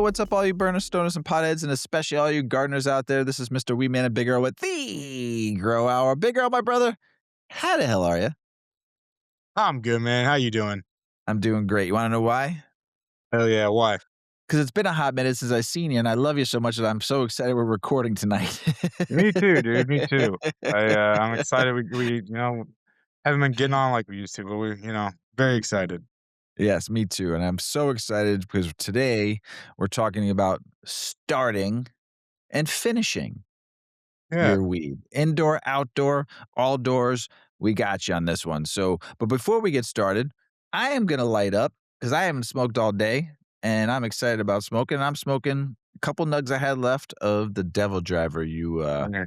what's up, all you burners, stoners, and potheads, and especially all you gardeners out there? This is Mr. Weedman and Big Earl with the Grow Hour. Big Earl, my brother, how the hell are you? I'm good, man. How you doing? I'm doing great. You want to know why? Hell yeah. Why? Because it's been a hot minute since I've seen you, and I love you so much that I'm so excited we're recording tonight. Me too, dude. Me too. I'm excited. We haven't been getting on like we used to, but very excited. Yes, me too. And I'm so excited because today we're talking about starting and finishing Yeah. your weed. Indoor, outdoor, all doors. We got you on this one. So, but before we get started, I am going to light up because I haven't smoked all day and I'm excited about smoking. I'm smoking a couple nugs I had left of the Devil Driver. Okay.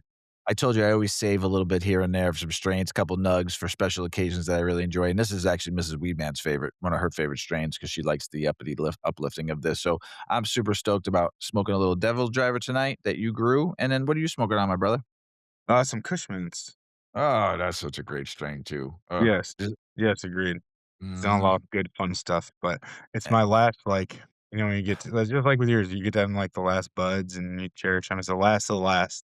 I told you I always save a little bit here and there for some strains, couple nugs for special occasions that I really enjoy. And this is actually Mrs. Weedman's favorite, one of her favorite strains because she likes the uplifting of this. So I'm super stoked about smoking a little Devil Driver tonight that you grew. And then what are you smoking on, my brother? Some Kush Mints. Oh, that's such a great strain too. Yes. Is Yes, agreed. It's done a lot mhm, of good fun stuff, but it's eh, my last when you get to just like with yours, you get them like the last buds and you cherish them. It's the last.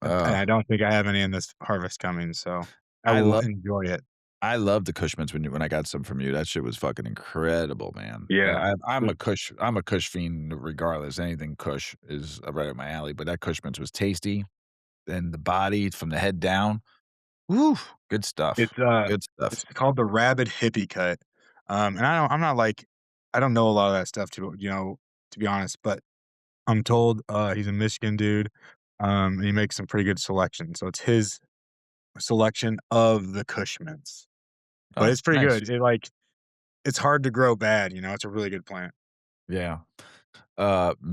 And uh, I don't think I have any in this harvest coming, so I I will love enjoy it. I love the Kush Mints when I got some from you. That shit was fucking incredible, man. Yeah. I'm a Kush fiend regardless. Anything Kush is right up my alley. But that Kush Mints was tasty, and the body from the head down. Woo, good stuff. It's, uh, Good it's stuff. called the Rabid Hippie Cut, and I'm not like I don't know a lot of that stuff to be honest, but I'm told, he's a Michigan dude, and he makes some pretty good selection, so it's his selection of the Kush Mints, but Oh, it's pretty nice. good. It's hard to grow bad, it's a really good plant. Yeah.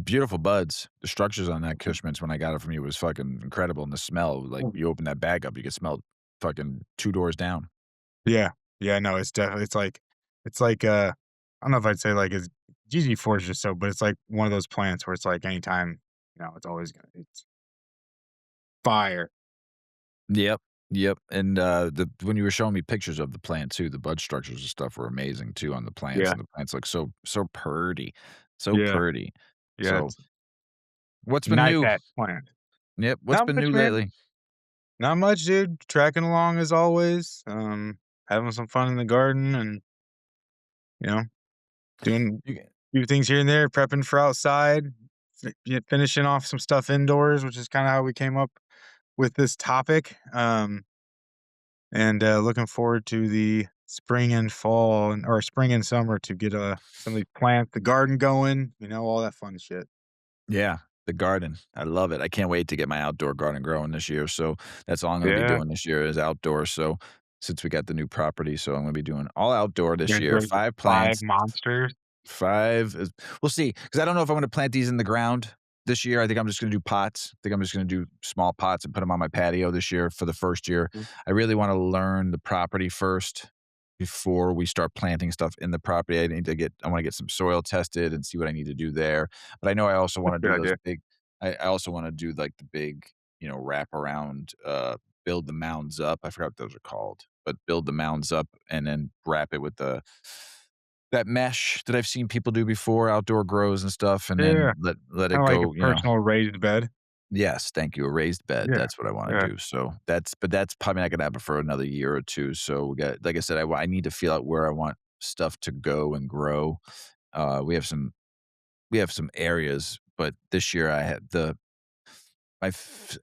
Beautiful buds. The structures on that Mhm. Kush Mints when I got it from you was fucking incredible, and the smell, like, Mm. you open that bag up, you can smell fucking 2 doors down. Yeah. Yeah, no, it's definitely I don't know if I'd say, like, it's GG Force or so, but it's like one of those plants where it's like anytime, it's always gonna it's fire. Yep, yep, and, the when you were showing me pictures of the plant too, the bud structures and stuff were amazing too on the plants, Yeah. and the plants look so purty, so Yeah. pretty. Yeah, So, it's what's been nice new? at plant. Yep, what's Not been much, new man. lately? Not much, dude. Tracking along as always. Having some fun in the garden and, you know, doing You a few things here and there, prepping for outside, yeah, finishing off some stuff indoors, which is kind of how we came up with this topic. And looking forward to the spring and fall or spring and summer to get some of these plants, the garden going, all that fun shit. Yeah, the garden, I love it. I can't wait to get my outdoor garden growing this year, so that's all I'm gonna be Yeah. doing this year is outdoor, so since we got the new property, so I'm gonna be doing all outdoor this You're year, gonna grow 5 five plants. monsters. 5 is we'll see, because I don't know if I'm gonna plant these in the ground this year. I think I'm just gonna do pots. I think I'm just gonna do small pots and put them on my patio this year for the first year. Mhm. I really wanna learn the property first before we start planting stuff in the property. I wanna get some soil tested and see what I need to do there. But I know I also That's wanna a good do those idea. big I also wanna do, like, the big, wrap around, build the mounds up. I forgot what those are called, but build the mounds up and then wrap it with the that mesh that I've seen people do before, outdoor grows and stuff, and then Yeah. let Kinda it like a go, personal raised bed. Yes, thank you, a raised bed, Yeah. that's what I wanna Yeah. do, so that's probably not gonna happen for another year or 2, so we got like I said, I need to feel out where I want stuff to go and grow. We have some areas, but this year I had my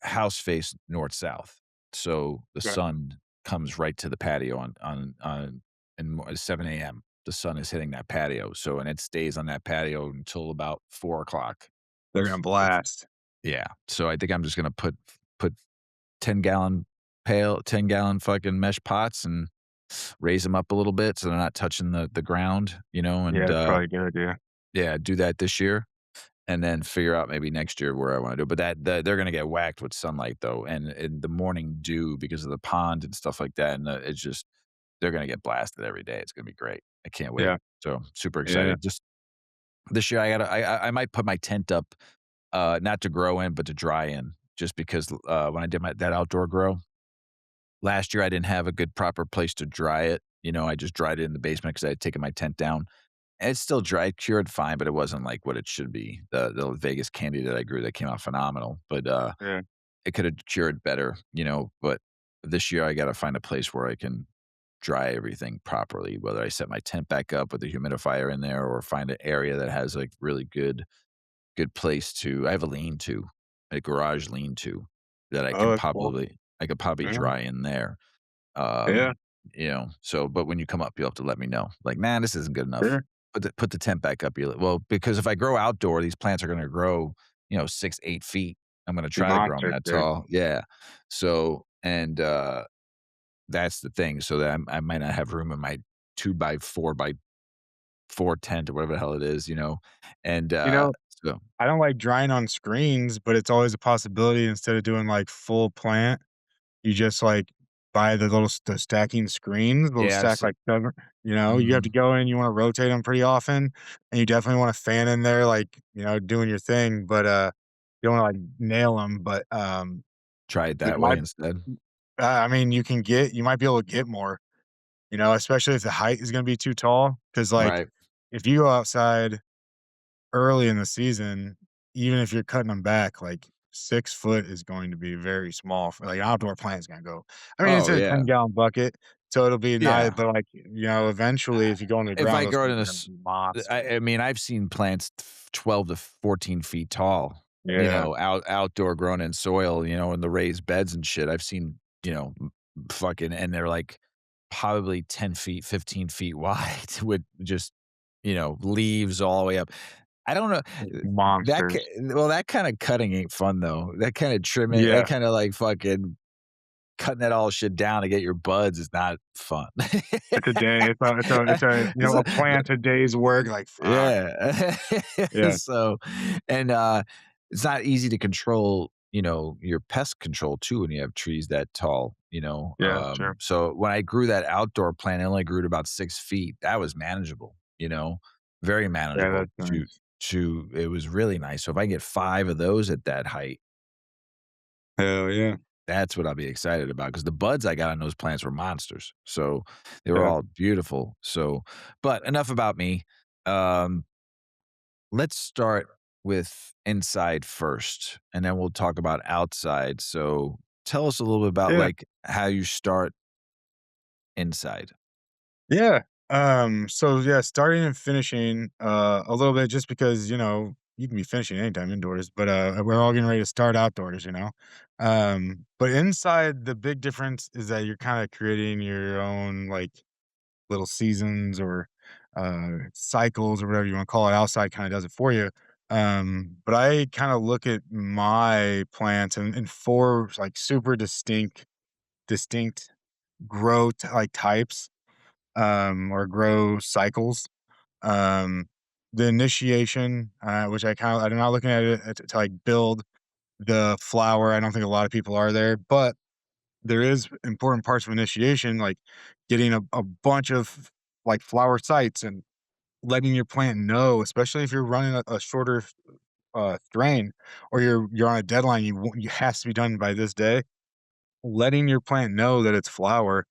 house faced north-south, so the Okay. sun comes right to the patio on and 7 a.m. The sun is hitting that patio, so and it stays on that patio until about 4 o'clock. They're gonna blast. Yeah, so I think I'm just gonna put 10-gallon 10-gallon fucking mesh pots and raise them up a little bit so they're not touching the ground, Yeah, and, it's probably a good idea. yeah, do that this year. And then figure out maybe next year where I wanna do it, but that they're gonna get whacked with sunlight though, and in the morning dew because of the pond and stuff like that, and, it's just they're gonna get blasted every day, it's gonna be great. I can't wait. Yeah. So, super Yeah. excited. Just this year, I might put my tent up, not to grow in, but to dry in, just because, when I did that outdoor grow, last year, I didn't have a good proper place to dry it, I just dried it in the basement because I had taken my tent down. It's still dry cured fine, but it wasn't like what it should be. The Vegas candy that I grew that came out phenomenal, but, Yeah. it coulda cured better, but this year I gotta find a place where I can dry everything properly, whether I set my tent back up with a humidifier in there or find an area that has, like, really good place to I have a lean-to, a garage lean-to that Oh, that's cool. I could probably Yeah. dry in there. Yeah. So but when you come up, you'll have to let me know. Like, "Man, this isn't good enough. Sure. Put the tent back up." Well, because if I grow outdoor, these plants are gonna grow, 6, 8 feet. I'm gonna Be try to grow them monsters, that dude. tall. Yeah. So and, that's the thing, so that I might not have room in my 2 by 4 by 4 tent or whatever the hell it is, and, You know, so I don't like drying on screens, but it's always a possibility instead of doing, like, full plant, you just, like, buy the stacking screens, they'll yeah, I've stack seen like 7, you have to mhm, go in, you wanna rotate them pretty often, and you definitely want a fan in there, like, doing your thing, but, you don't wanna, like, nail them. But, try it it that way might instead. I mean, you might be able to get more, especially if the height is gonna be too tall. Because like, Right. if you go outside early in the season, even if you're cutting them back, like 6 foot is going to be very small for like, an outdoor plant is gonna go. I mean, it's Oh, in a yeah. 10-gallon bucket, so it'll be nice, Yeah. but, like, eventually, if you go If I underground, those grow it things in a are gonna s be monsters. I mean, I've seen plants 12 to 14 feet tall, Yeah. outdoor grown in soil, in the raised beds and shit. I've seen, fucking and they're, like, probably 10 feet, 15 feet wide with just, leaves all the way up. I don't know, that ki Monsters. well, that kinda cutting ain't fun, though. That kinda trimming that Yeah. kinda, like, fucking cutting that all shit down to get your buds is not fun. It's a day. It's a a So plant a day's work, like, fuck. yeah. Yeah. So and, it's not easy to control, your pest control too when you have trees that tall, Yeah, sure. so when I grew that outdoor plant, it only grew to about 6 feet. That was manageable, very Yeah, manageable that's nice. to it was really nice. So if I get 5 of those at that height, Hell yeah. that's what I'll be excited about because the buds I got on those plants were monsters. So they were Yeah. all beautiful. So but enough about me. Um Let's start with inside first, and then we'll talk about outside. So, tell us a little bit about, Yeah. like, how you start inside. Yeah. So yeah, starting and finishing a little bit just because, you can be finishing anytime indoors, but we're all getting ready to start outdoors, But inside the big difference is that you're kind of creating your own like little seasons or cycles or whatever you want to call it. Outside kind of does it for you. But I kind of look at my plants in four like super distinct like types, or grow cycles. Um, the initiation, which I'm not looking at it to like build the flower. I don't think a lot of people are there, but there is important parts of initiation, like getting a bunch of like flower sites and letting your plant know, especially if you're running a shorter strain or you're on a deadline, you has to be done by this day. Letting your plant know that it's flower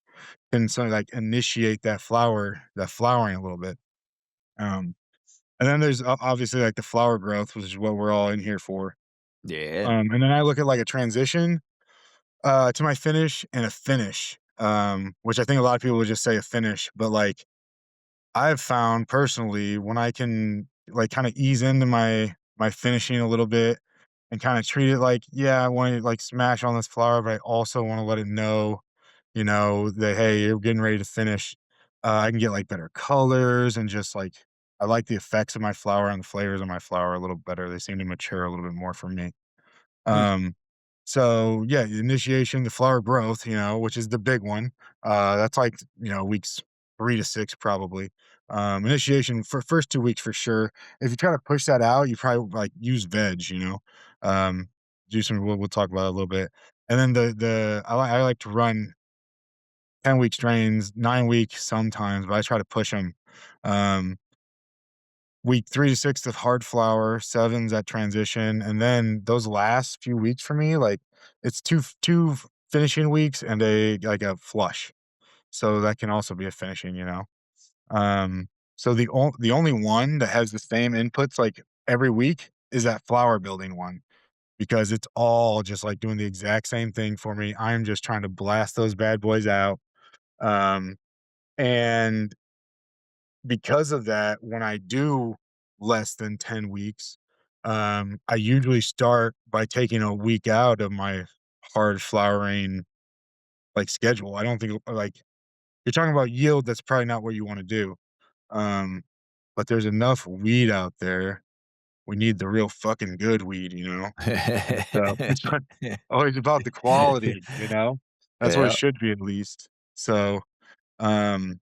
can sort of like initiate that flowering a little bit. Um, and then there's obviously like the flower growth, which is what we're all in here for. Yeah. And then I look at like a transition to my finish and a finish, which I think a lot of people would just say a finish, but like I've found personally when I can like kind of ease into my finishing a little bit and kind of treat it like, yeah, I want to like smash on this flower, but I also want to let it know, that hey, you're getting ready to finish. I can get like better colors and just like I like the effects of my flower and the flavors of my flower a little better. They seem to mature a little bit more for me. Hmm. Um, so yeah, the initiation, the flower growth, which is the big one. That's like, weeks 3 to 6 probably. Initiation for first 2 weeks for sure. If you try to push that out, you probably like use veg, um, do some, we'll talk about it a little bit. And then I like to run 10-week strains, 9 week sometimes, but I try to push them. Um, Week 3 to 6 of hard flower, 7's at transition, and then those last few weeks for me, like, it's 2 finishing weeks and a flush. So that can also be a finishing. Um So the only one that has the same inputs, like, every week is that flower building one because it's all just, like, doing the exact same thing for me. I'm just trying to blast those bad boys out, um, and because of that, when I do less than 10 weeks, I usually start by taking a week out of my hard flowering, like, schedule. I don't think, like, you're talking about yield, that's probably not what you wanna do, um, but there's enough weed out there. We need the real fucking good weed, you know? So, it's not always about the quality, you know? That's what it Yeah. should be at least. So, um,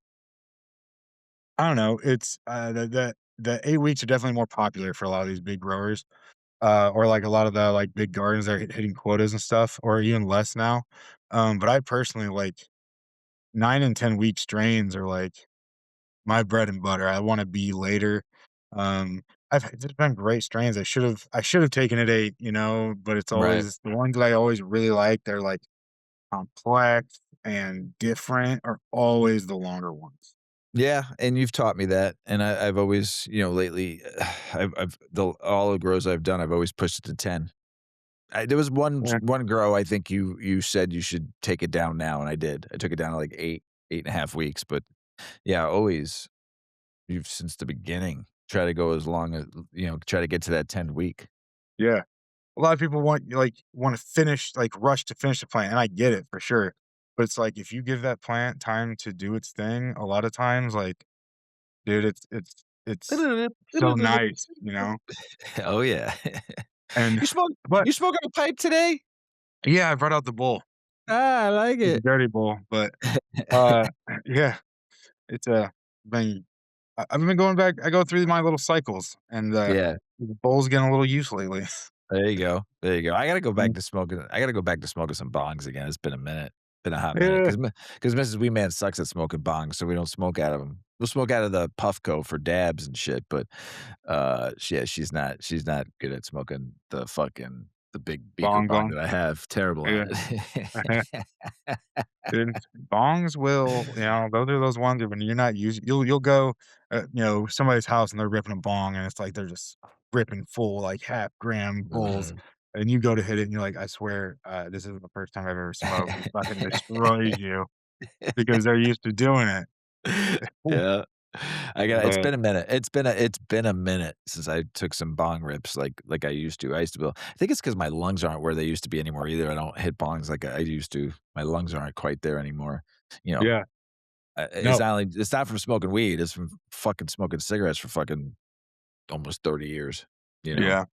I don't know, it's, the 8 weeks are definitely more popular for a lot of these big growers, or, like, a lot of the, like, big gardens that are hitting quotas and stuff, or even less now. But I personally, like, 9 and 10-week strains are, like, my bread and butter. I wanna be later. Um, there's been great strains. I should have taken it 8, you know, but it's Right. always the ones that I always really like, they're, like, complex and different are always the longer ones. Yeah, and you've taught me that, and I've always, lately, I've the all the grows I've done, I've always pushed it to 10. There was Yeah. one grow I think you said you should take it down now, and I did. I took it down to, like, 8, 8.5 weeks, but, yeah, always, you've since the beginning, try to go as long as try to get to that 10th week. Yeah. A lot of people wanna finish rush to finish the plant, and I get it for sure. But it's like, if you give that plant time to do its thing, a lot of times, like, dude, it's so nice, you know? Oh, yeah. And You smoke but you smoking a pipe today? yeah, I brought out the bowl. Ah, I like It's a it. dirty bowl, but, uh, yeah, it's, been I've been going back. I go through my little cycles, and, Yeah. the bowl's getting a little used lately. There you go. There you go. Mm. I gotta go back to smoking some bongs again. It's been a minute. Been a hot minute Yeah, because Mrs. Wee Man sucks at smoking bongs, so we don't smoke out of them. 'Em. We'll smoke out of the Puffco for dabs and shit, but, yeah, she's not good at smoking the big beaker bong bong bong. that I have. Terrible at Yeah. it. Dude, bongs will those are those ones that when you're not using you'll go, somebody's house and they're ripping a bong and it's like they're just ripping full, like, half gram bowls, Ugh. and you go to hit it and you're like, "I swear, this isn't the first time I've ever smoked." It fucking destroys you because they're used to doing it. Yeah. It's But been a minute. It's been a minute since I took some bong rips like I used to. I used to be I think it's because my lungs aren't where they used to be anymore either. I don't hit bongs like I used to. My lungs aren't quite there anymore. You know, yeah, it's no, not like it's not from smoking weed, it's from fucking smoking cigarettes for fucking almost 30 years, you know? yeah,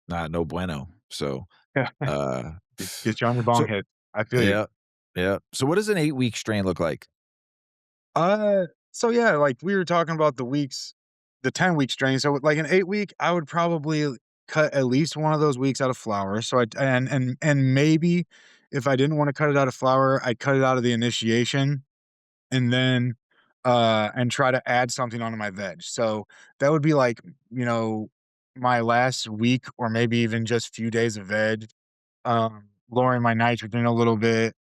Not no bueno. So, uh, get you on your bong so hit. I feel you. yeah, yeah. So what does an 8-week strain look like? So yeah, like we were talking about the 10-week strain. So like an 8 week, I would probably cut at least one of those weeks out of flour. So and maybe if I didn't want to cut it out of flour, I'd cut it out of the initiation and then and try to add something onto my veg. So that would be like, you know, my last week or maybe even just few days of veg, lowering my nitrogen a little bit,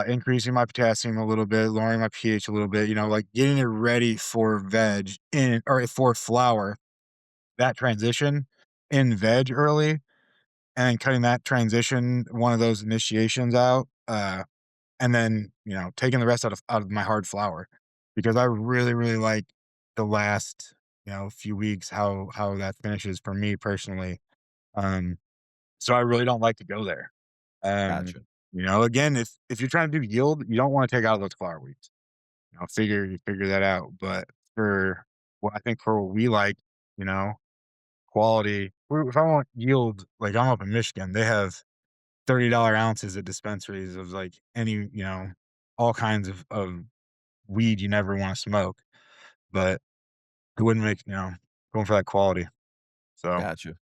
increasing my potassium a little bit, lowering my pH a little bit, like getting it ready for veg in or for flour, that transition in veg early and cutting that transition, one of those initiations out, and then, taking the rest out of my hard flour because I really, really like the last, few weeks how that finishes for me personally. Um, so I really don't like to go there. Um, Gotcha. again, if you're trying to do yield, you don't want to take out those flower weeds. You figure that out. But for I think for what we like, you know, quality. If I want yield, like I'm up in Michigan, they have $30 ounces at dispensaries of like any, all kinds of weed you never want to smoke. But it wouldn't make going for that quality. So, Gotcha.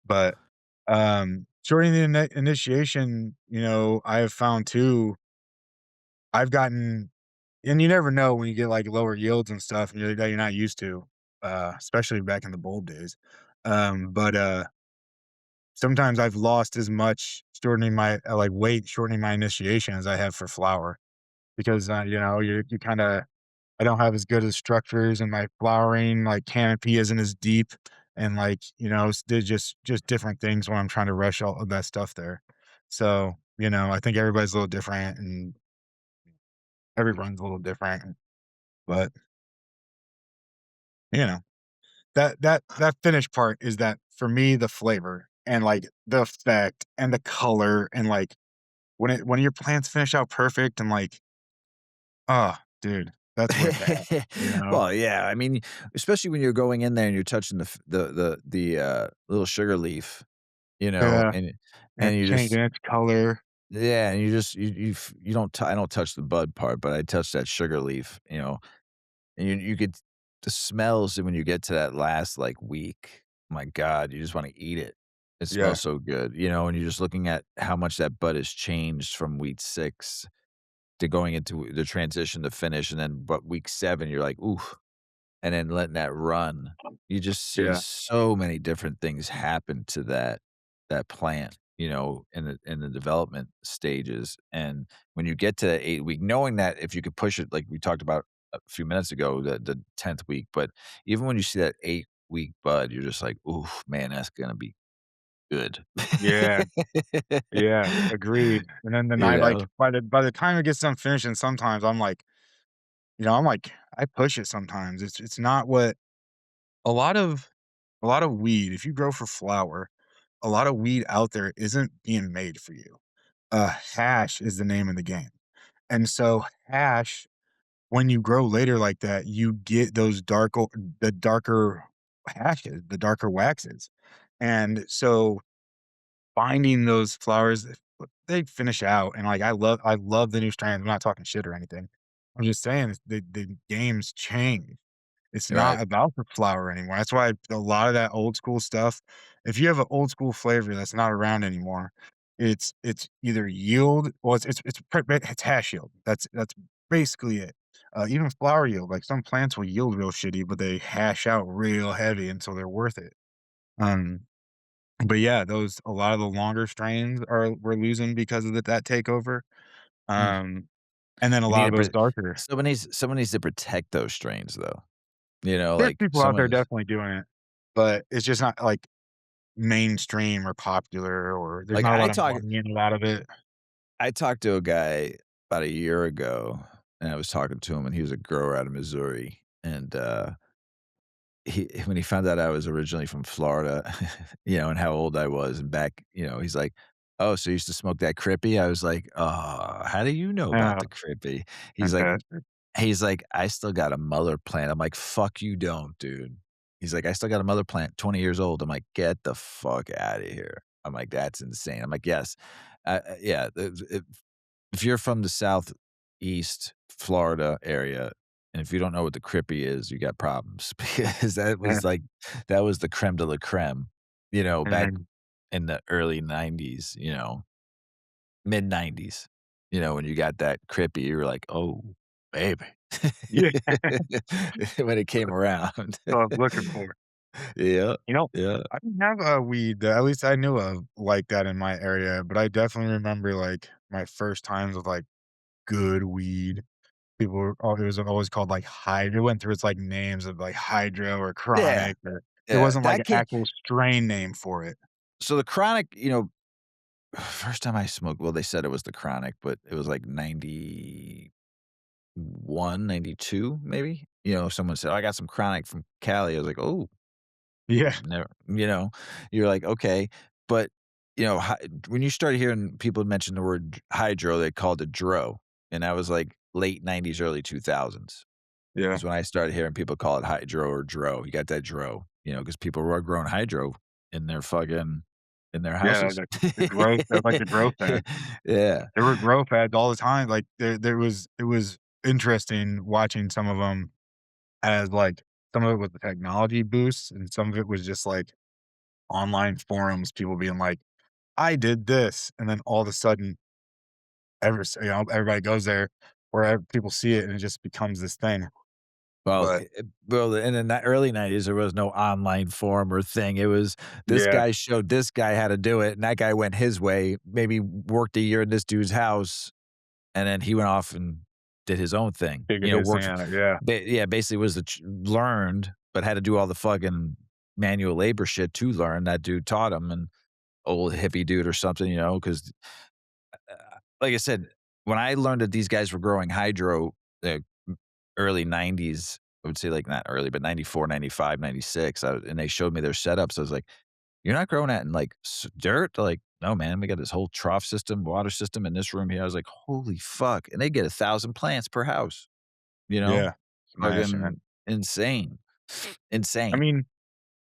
but shortening the initiation, I have found too I've gotten and you never know when you get, like, lower yields and stuff and that you're not used to, especially back in the bulb days. But, sometimes I've lost as much shortening my, weight, shortening my initiation as I have for flower because, you kinda I don't have as good as structures, and my flowering, like, canopy isn't as deep, and, like, there's just different things when I'm trying to rush all of that stuff there. So, I think everybody's a little different, and everyone's a little different, but, you know, that finished part is that, for me, the flavor and, like, the effect and the color and, like, when your plants finish out perfect and, like, dude, that's where it's at, you know? Well, yeah, I mean, especially when you're going in there and you're touching the little sugar leaf, Yeah, and and it's you just changing its color. yeah, and you just you don't I don't touch the bud part, but I touch that sugar leaf, and you get the smells when you get to that last, like, week. My god, you just wanna eat it. It Yeah, smells so good, and you're just looking at how much that bud has changed from week 6 to going into the transition to finish, and then but week 7, you're like, "Ooh," and then letting that run. You just see yeah, so many different things happen to that plant, in the development stages, and when you get to that 8 week, knowing that if you could push it, like we talked about a few minutes ago, the 10th week, but even when you see that 8-week bud, you're just like, "Ooh, man, that's gonna be good." yeah, yeah, agreed, and then the You night, like, know? by the time it gets done finishing, sometimes I'm like, I push it sometimes. It's not what a lot of weed, if you grow for flower, a lot of weed out there isn't being made for you. Hash is the name of the game, and so hash, when you grow later like that, you get those the darker hashes, the darker waxes, and so finding those flowers, they finish out, and, like, I love the new strands. I'm not talking shit or anything. I'm just saying the game's changed. It's Right, not about the flower anymore. That's why a lot of that old school stuff, if you have an old school flavor that's not around anymore, it's either yield, well, it's hash yield. That's basically it. Even flower yield, like, some plants will yield real shitty, but they hash out real heavy until they're worth it. Um, but yeah, those a lot of the longer strains are we're losing because of that takeover. mm. Um, and then a You lot need of to those darker. someone needs to protect those strains, though. There's Like, people out there someone definitely doing it, but it's just not, like, mainstream or popular, or there's like, not a lot of money in a lot of it. I talked to a guy about a year ago, and I was talking to him, and he was a grower out of Missouri, and, he when he found out I was originally from Florida, and how old I was, and back he's like, "Oh, so you used to smoke that Crippy?" I was like, "Oh, how do you know about Oh, the Crippy?" He's like fantastic. he's like, "I still got a mother plant." I'm like, "Fuck you don't, dude." He's like, "I still got a mother plant, 20 years old." I'm like, "Get the fuck out of here." I'm like, "That's insane." I'm like, "Yes." Yeah, if you're from the Southeast Florida area, and if you don't know what the Crippy is, you got problems because Yeah, that was the crème de la crème, back mhm. in the early '90s, mid-90s, when you got that Crippy, you were like, "Oh, baby." Yeah, When it came around. so I was looking for it. Yeah, You know, yeah. I didn't have a weed that at least I knew of like that in my area, but I definitely remember, like, my first times with, like, good weed. People were it was always called, like, Hyd it went through its, like, names of, like, Hydro or Yeah, Chronic, or there yeah, wasn't, like, that an came actual strain name for it. so the Chronic, first time I smoked, well, they said it was the Chronic, but it was like 91, 92, maybe? Someone said, "Oh, I got some Chronic from Cali." I was like, "Oh, Yeah, never," you're like, "Okay." But, hy when you started hearing people mention the word hydro, they called it dro, and that was like late '90s, early 2000s yeah, is when I started hearing people call it hydro or dro. You got that dro, because people were growing hydro in their in their yeah, houses. the growth like, the growth ads. Yeah. There were growth ads all the time, like, it was interesting watching some of them, as, like, some of it was the technology boosts, and some of it was just, like, online forums, people being like, "I did this," and then all of a sudden, everybody goes there, where people see it, and it just becomes this thing. But Well, in the early '90s, there was no online forum or thing. It was this yeah, guy showed this guy how to do it, and that guy went his way, maybe worked a year in this dude's house, and then he went off and did his own thing, Figured his thing worked out, yeah. yeah, basically was learned, but had to do all the fucking manual labor shit to learn. That dude taught him, and old hippie dude or something, 'cause, like I said, when I learned that these guys were growing hydro, uh, early '90s, I would say, like, not early, but '94, '95, '96, and they showed me their setups, I was like, "You're not growing that in, like, dirt?" They're like, "No, man, we got this whole trough system, water system in this room here." I was like, "Holy fuck," and they get 1,000 plants per house, you know? Yeah. Smashing it. Fucking insane. I Insane. mean,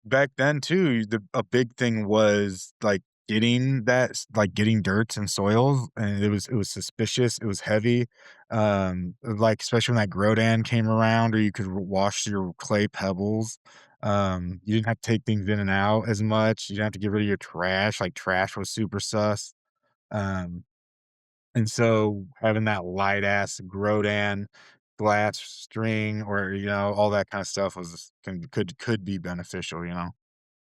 back then too, a big thing was, like, getting dirts and soils, and it was suspicious, it was heavy, like, especially when that Grodan came around or you could wash your clay pebbles, you didn't have to take things in and out as much, you didn't have to get rid of your trash, like, trash was super sus, um, and so having that light ass Grodan glass string or, all that kinda stuff was could be beneficial, you know?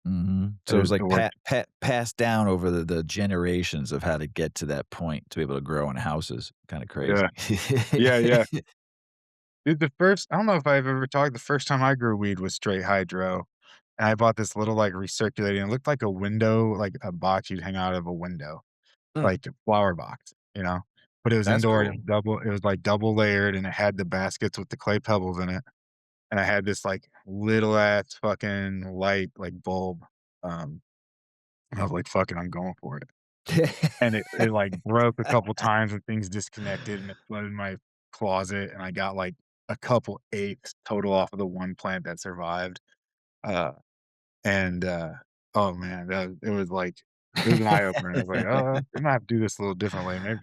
Mhm. So it was It like worked. passed down over the generations of how to get to that point to be able to grow in houses. Kinda crazy. Yeah. Yeah, yeah. Dude, I don't know if I've ever talked the first time I grew weed was straight hydro, and I bought this little, like, recirculating it looked like a window, like a box you'd hang out of a window, Mm, like a flower box, But it was that's indoor and cool. it was, like, double layered, and it had the baskets with the clay pebbles in it, and I had this, like, little ass fucking light, like, bulb, and I was like, "Fuck it, I'm going for it." And it, like, broke a couple times and things disconnected, and it flooded my closet, and I got, like, a couple eighths total off of the one plant that survived, uh, and, oh, man, it was like it was an eye opener. I was like, I might have to do this a little differently, maybe,"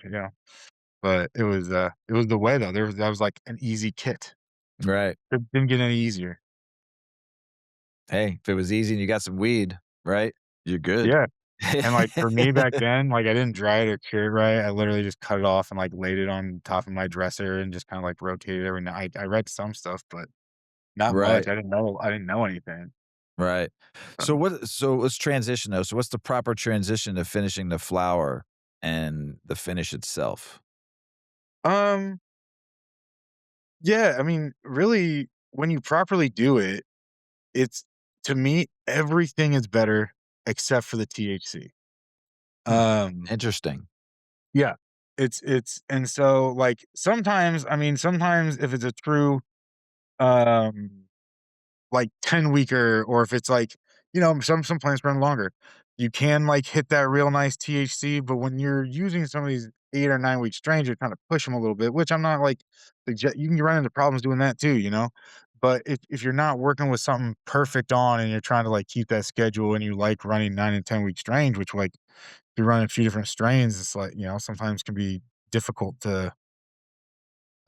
but it was the way, though. That was, like, an easy kit. Right. It didn't get any easier. Hey, if it was easy and you got some weed, right? You're good. Yeah, and, like, for me back then, like, I didn't dry it or cure it right. I literally just cut it off and, like, laid it on top of my dresser and just kinda, like, rotated every night. I read some stuff, but not much. Right, I didn't know anything. right. So, So let's transition though. So what's the proper transition to finishing the flower and the finish itself? um, yeah, I mean, really, when you properly do it, it's to me, everything is better except for the THC. Hmm, Um, interesting. yeah, it's and so, like, sometimes if it's a true, um like 10 weeker or if it's like, some plants run longer. You can like hit that real nice THC, but when you're using some of these 8 or 9 week strains, you're trying to push them a little bit, which I'm not like you can run into problems doing that too. But if you're not working with something perfect on and you're trying to like keep that schedule and you like running 9 and 10 week strains, which like if you're running a few different strains, it's like, sometimes can be difficult to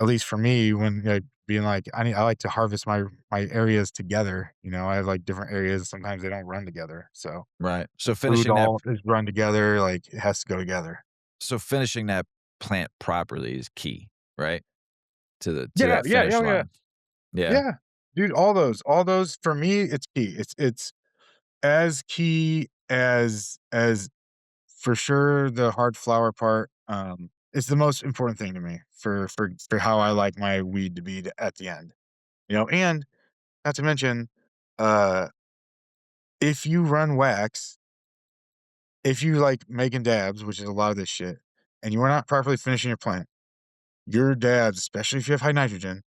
at least for me, when, being like, I like to harvest my areas together, I have, like, different areas, sometimes they don't run together, so Right. So food finishing that all is run together, like, it has to go together. so finishing that plant properly is key, right? To Yeah, that yeah, yeah, finish oh, yeah, line. Yeah. yeah. Dude, all those for me, it's key. It's as key as for sure the hard flower part, it's the most important thing to me for how I like my weed to be at the end, and not to mention, uh if you run wax, if you like making dabs, which is a lot of this shit, and you are not properly finishing your plant, your dabs, especially if you have high nitrogen,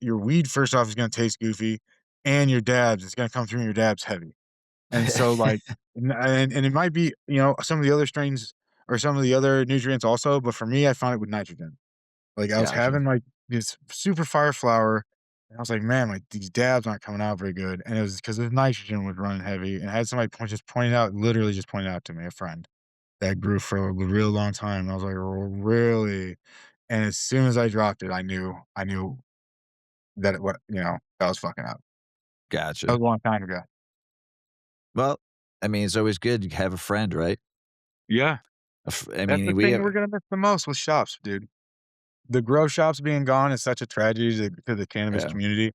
your weed first off is gonna taste goofy, and your dabs, it's gonna come through in your dabs heavy. And so like, and it might be, some of the other strains or some of the other nutrients also, but for me, I found it with nitrogen. Like, I was Gotcha. having, like, this super fire flower, and I was like, "Man, like, these dabs aren't coming out very good," and it was because the nitrogen was running heavy, and I had somebody just pointed out literally just pointed out to me, a friend that grew for a real long time, and I was like, Really?" And as soon as I dropped it, I knew that was fucking up. That Gotcha. was a long time ago. Well, I mean, it's always good to have a friend, right? Yeah. I That's the mean, we thing have we're gonna miss the most with shops, dude. The grow shops being gone is such a tragedy to the cannabis yeah. community.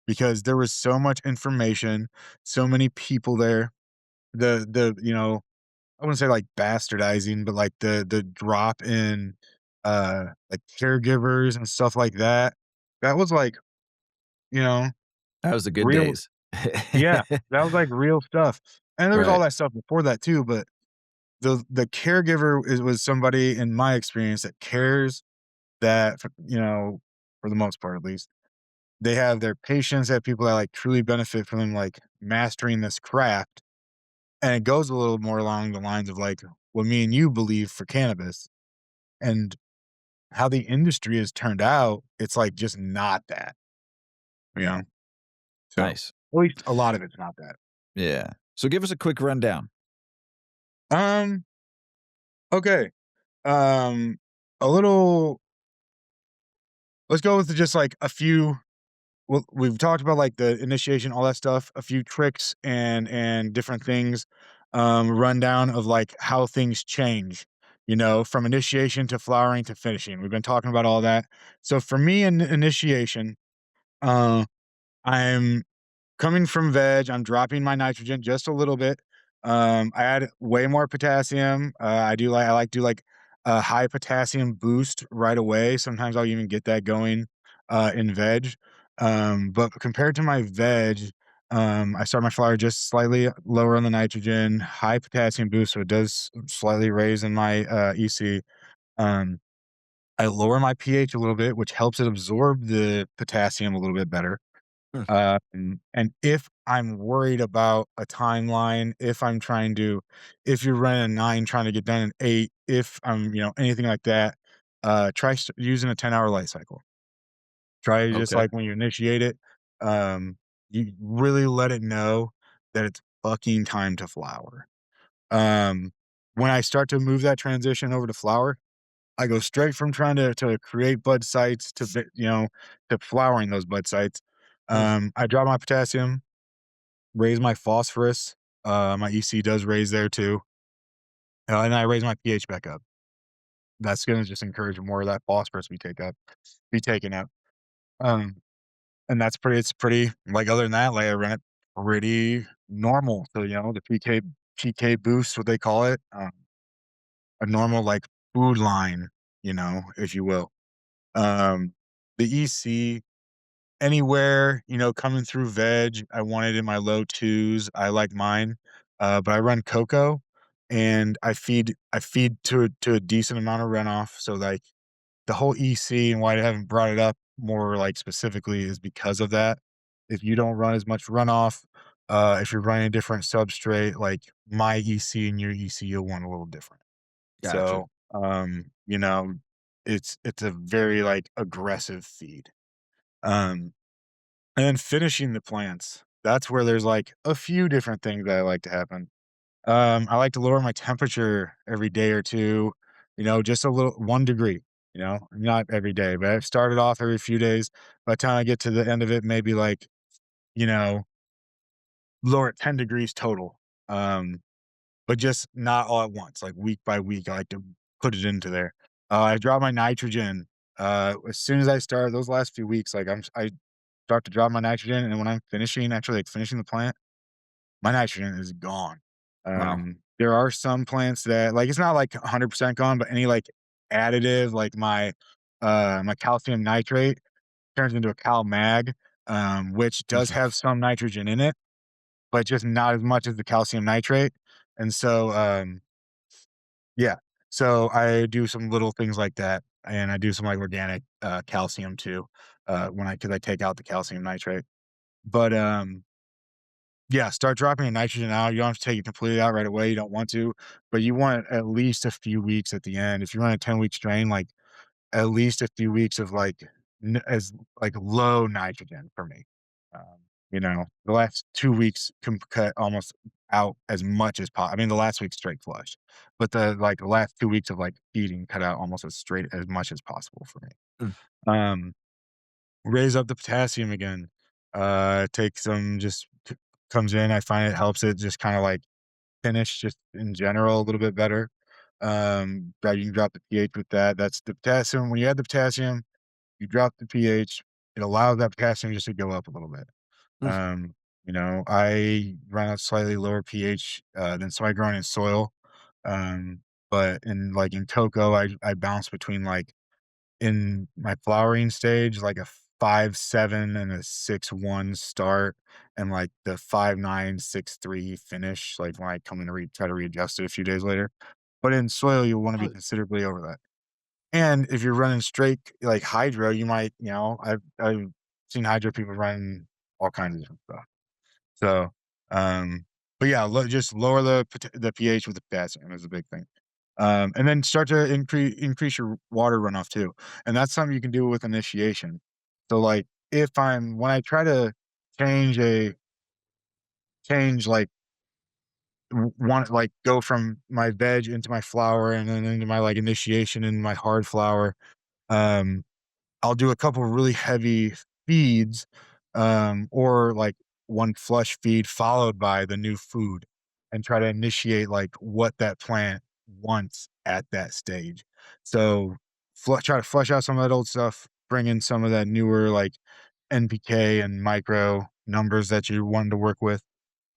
Because there was so much information, so many people there. I wouldn't say like bastardizing, but like the drop in like caregivers and stuff like that. That was like, you know, That was the good real days. yeah, that was like real stuff. And there was all Right. that stuff before that too, but the caregiver was somebody in my experience that cares that, for the most part at least, they have their patients, they have people that like truly benefit from them like mastering this craft. And it goes a little more along the lines of like what me and you believe for cannabis and how the industry has turned out. It's like just not that, you know? So Nice. at least a lot of it's not that. Yeah. So give us a quick rundown. Um, okay. Um, a little, let's go with just like a few. Well, we've talked about like the initiation, all that stuff, a few tricks and different things, rundown of like how things change, from initiation to flowering to finishing. We've been talking about all that. So for me in initiation, uh, I'm coming from veg, I'm dropping my nitrogen just a little bit. I add way more potassium. I like do like a high potassium boost right away. Sometimes I'll even get that going in veg. But compared to my veg, I start my flower just slightly lower on the nitrogen, high potassium boost, so it does slightly raise in my EC. Um, I lower my pH a little bit, which helps it absorb the potassium a little bit better. Hmm. And if I'm worried about a timeline, if you're running a 9 trying to get done in 8, if I'm, anything like that, try using a 10-hour light cycle. Try to just Okay. like when you initiate it, you really let it know that it's fucking time to flower. Um, when I start to move that transition over to flower, I go straight from trying to create bud sites to flowering those bud sites. Mm. I drop my potassium, raise my phosphorus. My EC does raise there too, and I raise my pH back up. That's gonna just encourage more of that phosphorus be taken up. Um, and it's pretty like other than that, like I run it pretty normal. So the PK boost, what they call it, a normal like food line, if you will. The EC anywhere, coming through veg, I want it in my low 2s, I like mine, but I run cocoa, and I feed to a decent amount of runoff, so, like, the whole EC and why I haven't brought it up more, like, specifically is because of that. If you don't run as much runoff, if you're running a different substrate, like, my EC and your EC, you'll want a little different. Gotcha. So, it's a very, like, aggressive feed. Um and then finishing the plants, that's where there's, like, a few different things that I like to happen. I like to lower my temperature every day or 2, just a little 1 degree, not every day, but I've started off every few days. By the time I get to the end of it, maybe, like, you know, lower it 10 degrees total, but just not all at once, like, week by week, I like to put it into there. I drop my nitrogen, as soon as I start those last few weeks, like, I start to drop my nitrogen, and when I'm finishing actually, like, finishing the plant, my nitrogen is gone. Wow. There are some plants that like, it's not, like, 100% gone, but any, like, additive, like my calcium nitrate turns into a Cal Mag, which does have some nitrogen in it, but just not as much as the calcium nitrate, and so, yeah. So, I do some little things like that, and I do some, like, organic, calcium too, when I 'cause I take out the calcium nitrate. But, yeah, start dropping the nitrogen out. You don't have to take it completely out right away, you don't want to, but you want at least a few weeks at the end. If you run a 10-week strain, like, at least a few weeks of, like, like, low nitrogen for me. Um, the last 2 weeks can cut almost out as much as possible. I mean, the last week straight flush, but the last 2 weeks of, like, feeding cut out almost as much as possible for me. Mm. Um Raise up the potassium again. Take some just comes in, I find it helps it just kinda, like, finish just in general a little bit better. You can drop the pH with that. That's the potassium. When you add the potassium, you drop the pH, it allows that potassium just to go up a little bit. Mm. I run a slightly lower pH, than soy grown in soil, but in cocoa, I bounce between, like in my flowering stage, like a 5.7 and a 6.1 start, and, like, the 5.9, 6.3 finish, like, when I come in to try to readjust it a few days later. But in soil, you'll wanna be Oh, considerably over that. And if you're running straight, like, hydro, you might I've seen hydro people running all kinds of different stuff. So, um, but yeah, just lower the pH with the potassium is a big thing. And then start to increase your water runoff too, and that's something you can do with initiation. So, like, if I'm when I try to change a change, like, go from my veg into my flower and then into my, like, initiation and my hard flower, um I'll do a couple really heavy feeds, or like one flush feed followed by the new food and try to initiate like what that plant wants at that stage. So try to flush out some of that old stuff, bring in some of that newer like NPK and micro numbers that you're wanting to work with.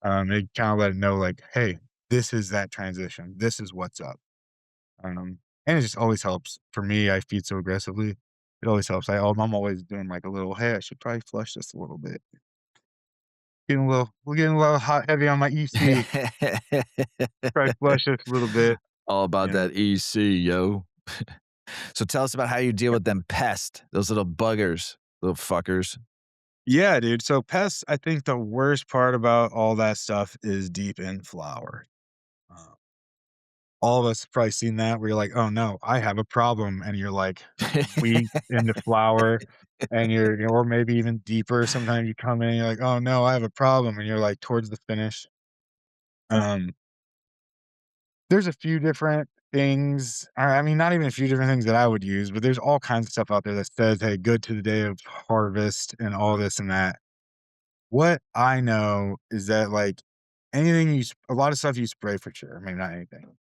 And kind of let it know like, hey, this is that transition. This is what's up. And it just always helps. For me, I feed so aggressively. It always helps. I'm always doing like a little, "Hey, I should probably flush this a little bit." We're getting a little hot heavy on my EC. Probably flush this a little bit, all about you know? that EC, yo. So tell us about how you deal Yeah. with them pests, those little buggers, little fuckers. Yeah, dude. So pests, I think the worst part about all that stuff is deep in flower. Uh, all of us have probably seen that where you're like, "Oh, no, I have a problem," and you're, like, weeks into flower, and or maybe even deeper. Sometimes you come in and you're like, "Oh, no, I have a problem," and you're, like, towards the finish. Um, there's a few different things or I mean, not even a few different things that I would use, but there's all kinds of stuff out there that says, "Hey, good to the day of harvest," and all this and that. What I know is that, like, anything a lot of stuff you spray for sure, maybe not anything,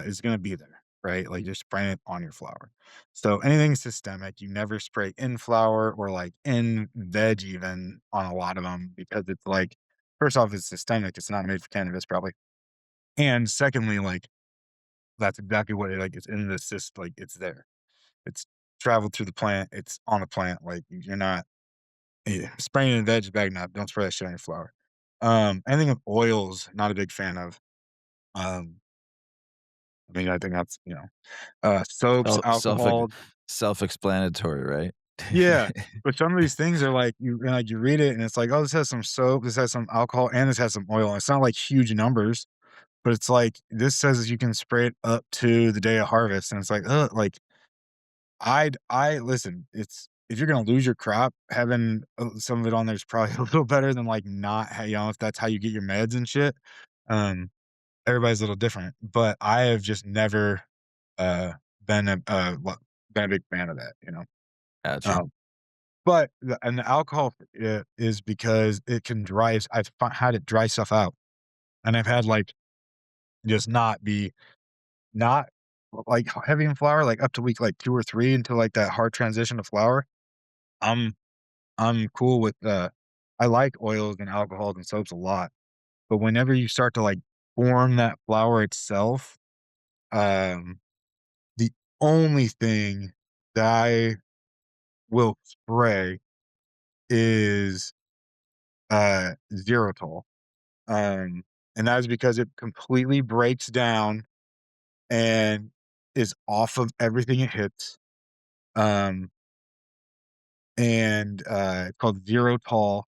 is gonna be there, right? Like, you're spraying it on your flower. So, anything systemic, you never spray in flower or, like, in veg even on a lot of them because it's, like, first off, it's systemic, it's not made for cannabis probably, and secondly, like, that's exactly what it's in the like, it's there. It's traveled through the plant, it's on the plant, like, you're not yeah, spraying it in veg bag, not don't spray that shit on your flower. Anything with oils, not a big fan of. Um, I mean, I think that's, soaps, Oh, alcohol. self-explanatory, right? Yeah, but some of these things are like you read it and it's like, "Oh, this has some soap, this has some alcohol, and this has some oil." And it's not like huge numbers, but it's like, this says you can spray it up to the day of harvest, and it's like, ugh, like, I listen, it's if you're gonna lose your crop, having, some of it on there is probably a little better than, like, not if that's how you get your meds and shit. Um, everybody's a little different, but I have just never, uh, been been a big fan of that, you know? Gotcha. Um, but the alcohol, is because it can I've had it dry stuff out, and I've had, like, just not, like, heavy in flour, like, up to week, like, 2 or 3 until, like, that hard transition to flour. I'm I'm cool with, I like oils and alcohols and soaps a lot, but whenever you start to, like, form that flour itself, um, the only thing that I will spray is, Xeritol, and that is because it completely breaks down and is off of everything it hits, um, it's called Xeritol. I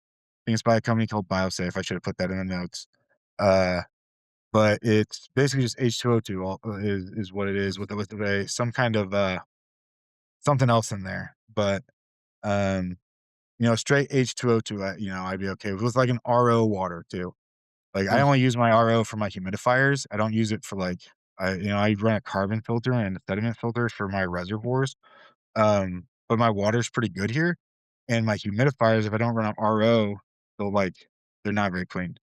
think it's by a company called Biosafe. I should have put that in the notes. Uh But it's basically just H2O2 is what it is with some kind of, something else in there, but, um, straight H2O2, I'd be okay with like an RO water too. Like, I Mm, only use my RO for my humidifiers, I don't use it for, like I run a carbon filter and a sediment filter for my reservoirs, but my water's pretty good here, and my humidifiers, if I don't run an RO, they'll, like they're not very clean.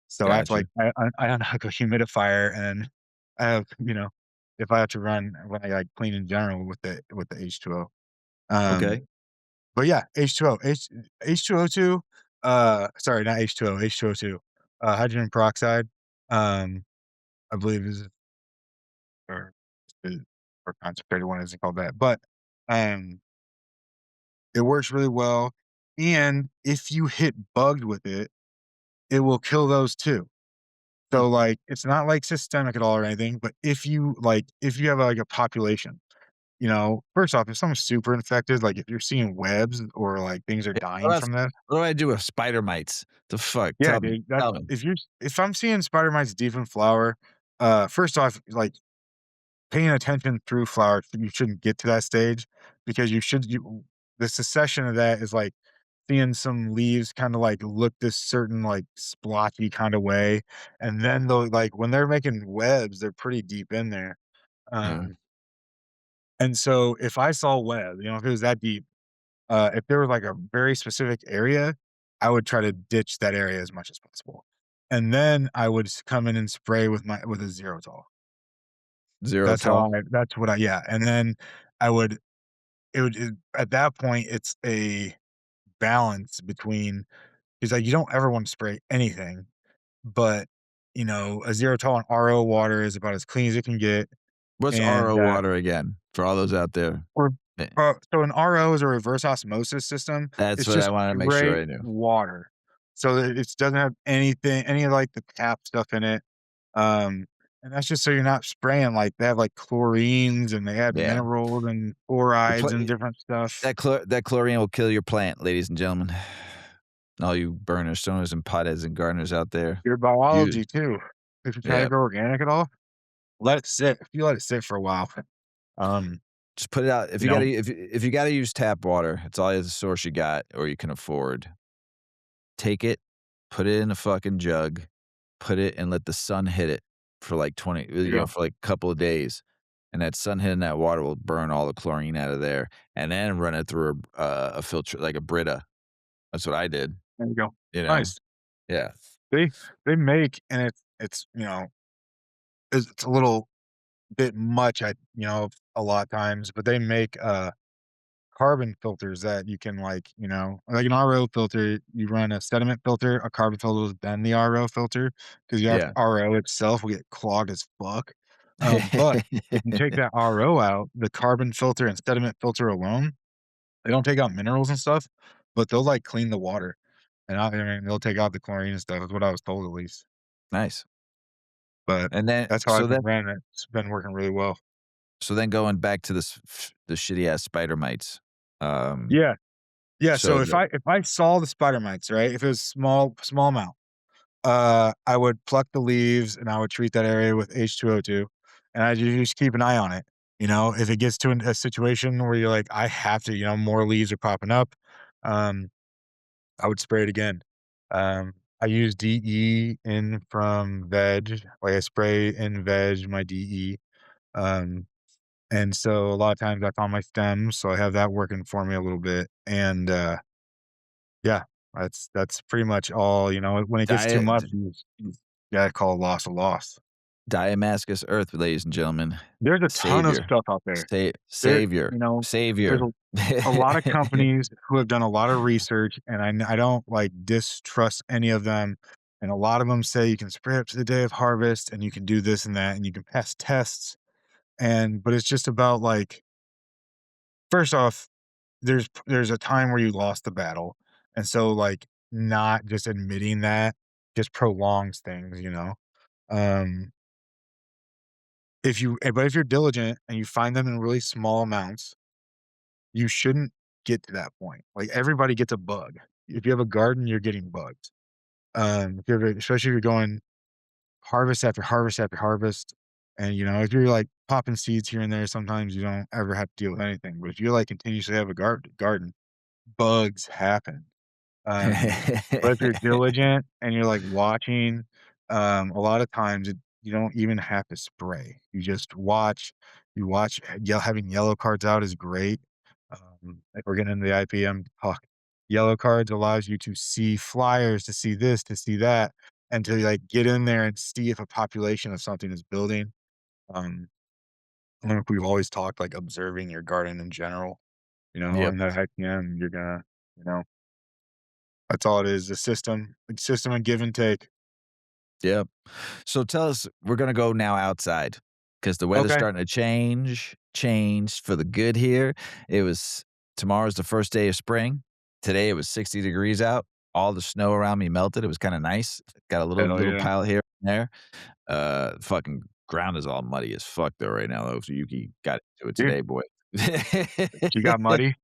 So I have to, gotcha. like I unhook a humidifier and I have if I have to run when I, like, clean in general with the H2O. Okay. Um, but yeah, H2O, H2O2, sorry, not H2O, H2O2, hydrogen peroxide, I believe is or or concentrated one isn't called that, but, um, it works really well, and if you hit bugged with it, it will kill those too. Hmm. So, like, it's not, like, systemic at all or anything, but if you have, like, a population, first off, if someone's super infected, like, if you're seeing webs or, like, things are Yeah, dying from this, what do I do if spider mites? The fuck? yeah, dude, that's Tell me. if I'm seeing spider mites deep in flower, first off, like, paying attention through flower, you shouldn't get to that stage because you the succession of that is, like, seeing some leaves kinda, like, look this certain, like, splotchy kinda way, and then they'll like, when they're making webs, they're pretty deep in there, Yeah. um, and so if I saw web, if it was that deep, if there was, like, a very specific area, I would try to ditch that area as much as possible, and then I would come in and spray with a zero tall. Zero tall? That's what I yeah, and then I would it would it at that point, it's a balance between 'cause, like, you don't ever wanna spray anything, but, a zero tolerant RO water is about as clean as it can get, What's and, RO water again? For all those out there. or Eh, so an RO is a reverse osmosis system. that's It's what I just wanted to make sure straight I knew. water. So it doesn't have any of, like, the tap stuff in it, um, and that's just so you're not spraying, like they have, like, chlorines, and they add Yeah. minerals and The fluorides pla and different stuff. that chlorine will kill your plant, ladies and gentlemen. All you burners, stoners, and potheads and gardeners out there. Your You biology too. If you try to yeah. grow organic at all, let it sit. If you let it sit for a while, um, Just put it out. you know, If you gotta use tap water, it's all the source you got or you can afford. Take it, put it in a fucking jug, put it and let the sun hit it for like 20 there you go. for like a couple of days, and that sun hitting that water will burn all the chlorine out of there, and then run it through a filter like a Brita. That's what I did, There you go. you know? Nice. Yeah. They make and it's a little bit much, a lot of times, but they make, carbon filters that you can, like an RO filter, you run a sediment filter, a carbon filter is then the RO filter because your Yeah. RO itself will get clogged as fuck, but if you take that RO out, the carbon filter and sediment filter alone, they don't take out minerals and stuff, but they'll, like, clean the water, and I mean, they'll take out the chlorine and stuff is what I was told at least, Nice. but And then that's how I've been ran it. It's been working really well. going back to the shitty ass spider mites, um, Yeah. Yeah, so so the if I saw the spider mites, right, if it was small amount, I would pluck the leaves and I would treat that area with H2O2, and I just keep an eye on it. If it gets to a situation where you're like, I have to, more leaves are popping up, um, I would spray it again. I use DE in from veg, like I spray in veg my DE. Um, and so a lot of times that's on my stems, so I have that working for me a little bit. And yeah, that's pretty much all, when it gets too much, you gotta call a loss a loss. Diamascus Earth, ladies and gentlemen. There's a ton of Savior. stuff out there. There Savior. there's Savior. a lot of companies who have done a lot of research, and I don't, like, distrust any of them, and a lot of them say you can spray up to the day of harvest, and you can do this and that, and you can pass tests, but it's just about, like, first off, there's a time where you lost the battle, and so, like, not just admitting that just prolongs things. Um, but if you're diligent and you find them in really small amounts, you shouldn't get to that point. Like, everybody gets a bug. If you have a garden, you're getting bugs. Especially if you're going harvest after harvest after harvest, and, if you're, like, popping seeds here and there, sometimes you don't ever have to deal with anything, but if you, like, continuously have a garden, bugs happen. Um, but if you're diligent and you're, like, watching, a lot of times you don't even have to spray. You just watch. You watch. Having yellow cards out is great. If we're getting into the IPM talk, yellow cards allows you to see flyers, to see this, to see that, and to, like, get in there and see if a population of something is building. Um, I think we've always talked, like, observing your garden in general, Yep. and that IPM, you're gonna, you know that's all it is, a system of give and take. Yep. So tell us, we're gonna go now outside. 'cause the weather's Okay. starting to change for the good here. It was Tomorrow's the first day of spring. Today, it was 60 degrees out. All the snow around me melted. It was kinda nice. Got a Hell little yeah. pile here and there. Fucking ground is all muddy as fuck though right now, though, if Yuki got into it Dude, today, boy. she got muddy?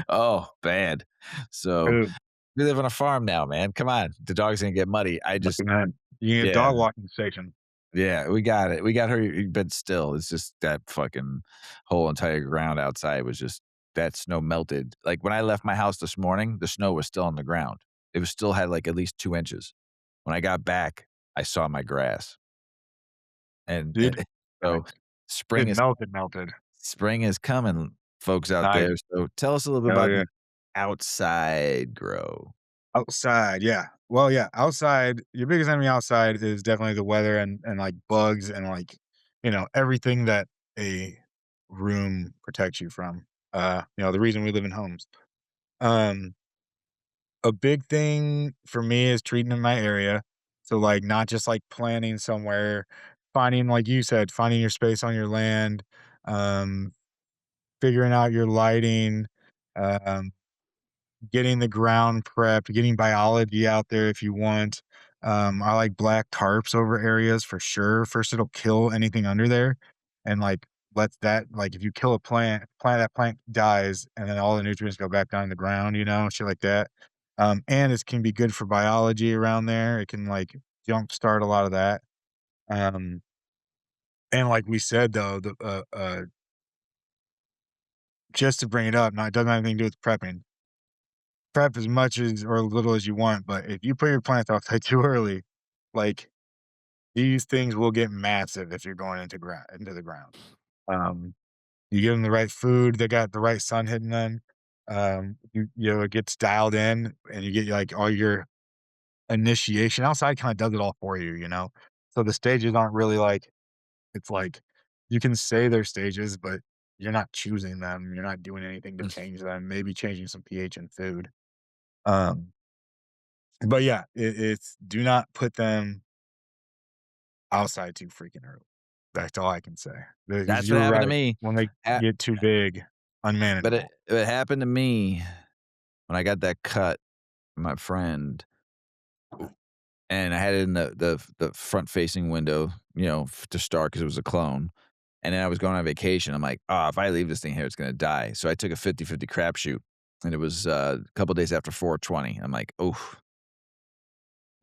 Oh, bad. So, Dude, we live on a farm now, man. Come on. The dog's gonna get muddy. I look just at that. You need a Yeah. dog walking station. Yeah, we got it. We got her, but still, it's just that fucking whole entire ground outside was just that snow melted. Like, when I left my house this morning, the snow was still on the ground. It was still had, like, at least 2 inches. When I got back, I saw my grass, and Dude, I so spring it is melted, melted. spring is coming, folks out Nice. there. So tell us a little bit Hell about yeah. the outside grow. Outside, yeah. Well, yeah, outside, your biggest enemy outside is definitely the weather and, like, bugs and, like, everything that a room protects you from. The reason we live in homes. Um, a big thing for me is treating in my area. So, like, not just, like, planning somewhere, finding, like you said, finding your space on your land, um, figuring out your lighting, um getting the ground prepped, getting biology out there if you want. I like black tarps over areas for sure. First, it'll kill anything under there, and lets that if you kill a that plant dies, and then all the nutrients go back down in the ground. Shit like that. And it can be good for biology around there. It can jumpstart a lot of that. Um, and like we said though, just to bring it up, now it doesn't have anything to do with prepping. Prep as much as or little as you want, but if you put your plants outside too early, like, these things will get massive if you're going into the ground. Um, you give them the right food, they got the right sun hitting them, it gets dialed in, and you get, like, all your initiation. Outside kinda does it all for you, you know? So the stages aren't really it's like, you can say they're stages, but you're not choosing them, you're not doing anything to change them, maybe changing some pH in food. Um But yeah, it's do not put them outside too freaking early. That's all I can say. Because That's what you're happened to right. me. When they Ha get too big, but unmanageable. it happened to me when I got that cut from my friend, and I had it in the front-facing window, to start because it was a clone, and then I was going on vacation. I'm like, "Oh, if I leave this thing here, it's gonna die." So I took a 50-50 crapshoot, and it was, a couple days after 4/20. I'm like, "Oof."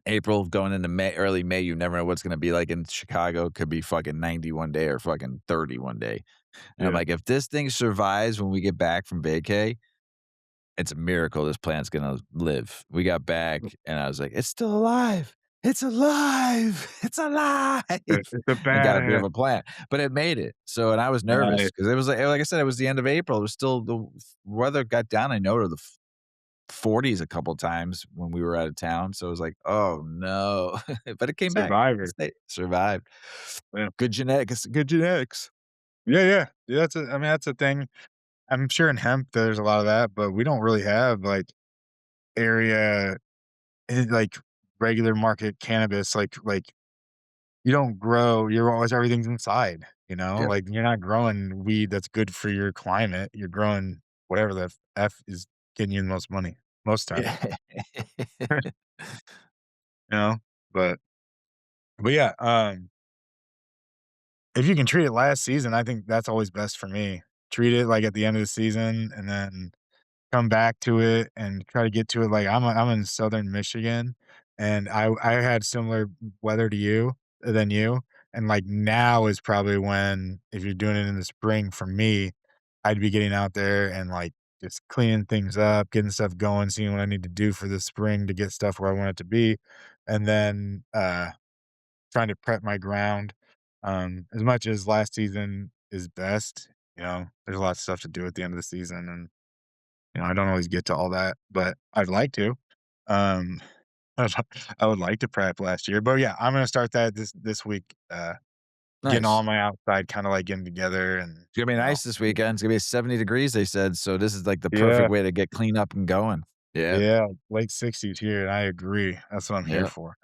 April going into May, early May, you never know what's gonna be like in Chicago. Could be fucking 90 one day or fucking 30 one day. And I'm Yeah. like, "If this thing survives when we get back from vacay, it's a miracle this plant's gonna live." We got back, and I was like, "It's still alive. It's alive. It's alive." It's a And got a bit of bad a plant, but it made it. So, and I was nervous nice because it was like I said, it was the end of April. It was still the weather got down, I know, to the 40s a couple times when we were out of town. So it was like, "Oh, no." But it came back. survivor. Survived. Yeah. Good genetics, good genetics. Yeah, yeah. Yeah, that's a thing. I'm sure in hemp there's a lot of that, but we don't really have, area like, regular market cannabis, you don't grow you're always everything's inside, Yep. You're not growing weed that's good for your climate, you're growing whatever the F is getting you the most money, most times, Yeah. you know? But yeah, if you can treat it last season, I think that's always best for me. Treat it, at the end of the season and then come back to it and try to get to it, I'm in Southern Michigan, and I had similar weather to you than you, and, now is probably when if you're doing it in the spring for me, I'd be getting out there and, just cleaning things up, getting stuff going, seeing what I need to do for the spring to get stuff where I want it to be, and then, trying to prep my ground. As much as last season is best, there's a lot of stuff to do at the end of the season, and I don't always get to all that, but I'd like to. Um, I would like to prep last year, but yeah, I'm gonna start that this week, getting all Nice. my outside kinda, getting together and, It's gonna be nice this weekend. It's gonna be 70 degrees, they said, so this is, like, the yeah, perfect way to get clean up and going. Yeah. yeah, late 60s here, and I agree. That's what I'm here Yeah. for.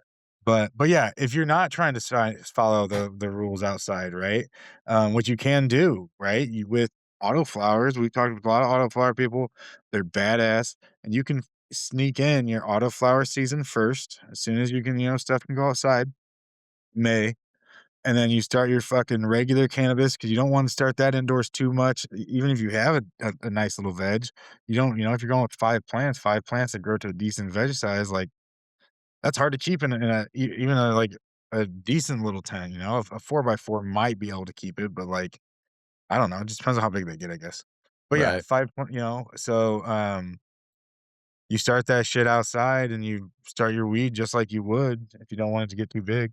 But yeah, if you're not trying to follow the rules outside, right? What you can do, right? You with auto flowers, we've talked with a lot of auto flower people. They're badass, and you can sneak in your auto flower season first as soon as you can. Stuff can go outside. May and then you start your fucking regular cannabis because you don't want to start that indoors too much. Even if you have a nice little veg, you don't. If you're going with 5 plants that grow to a decent veg size, like that's hard to keep even like a decent little tent, a 4x4 might be able to keep it, but like, I don't know, it just depends on how big they get, I guess. But yeah, Right. you start that shit outside and you start your weed just like you would if you don't want it to get too big.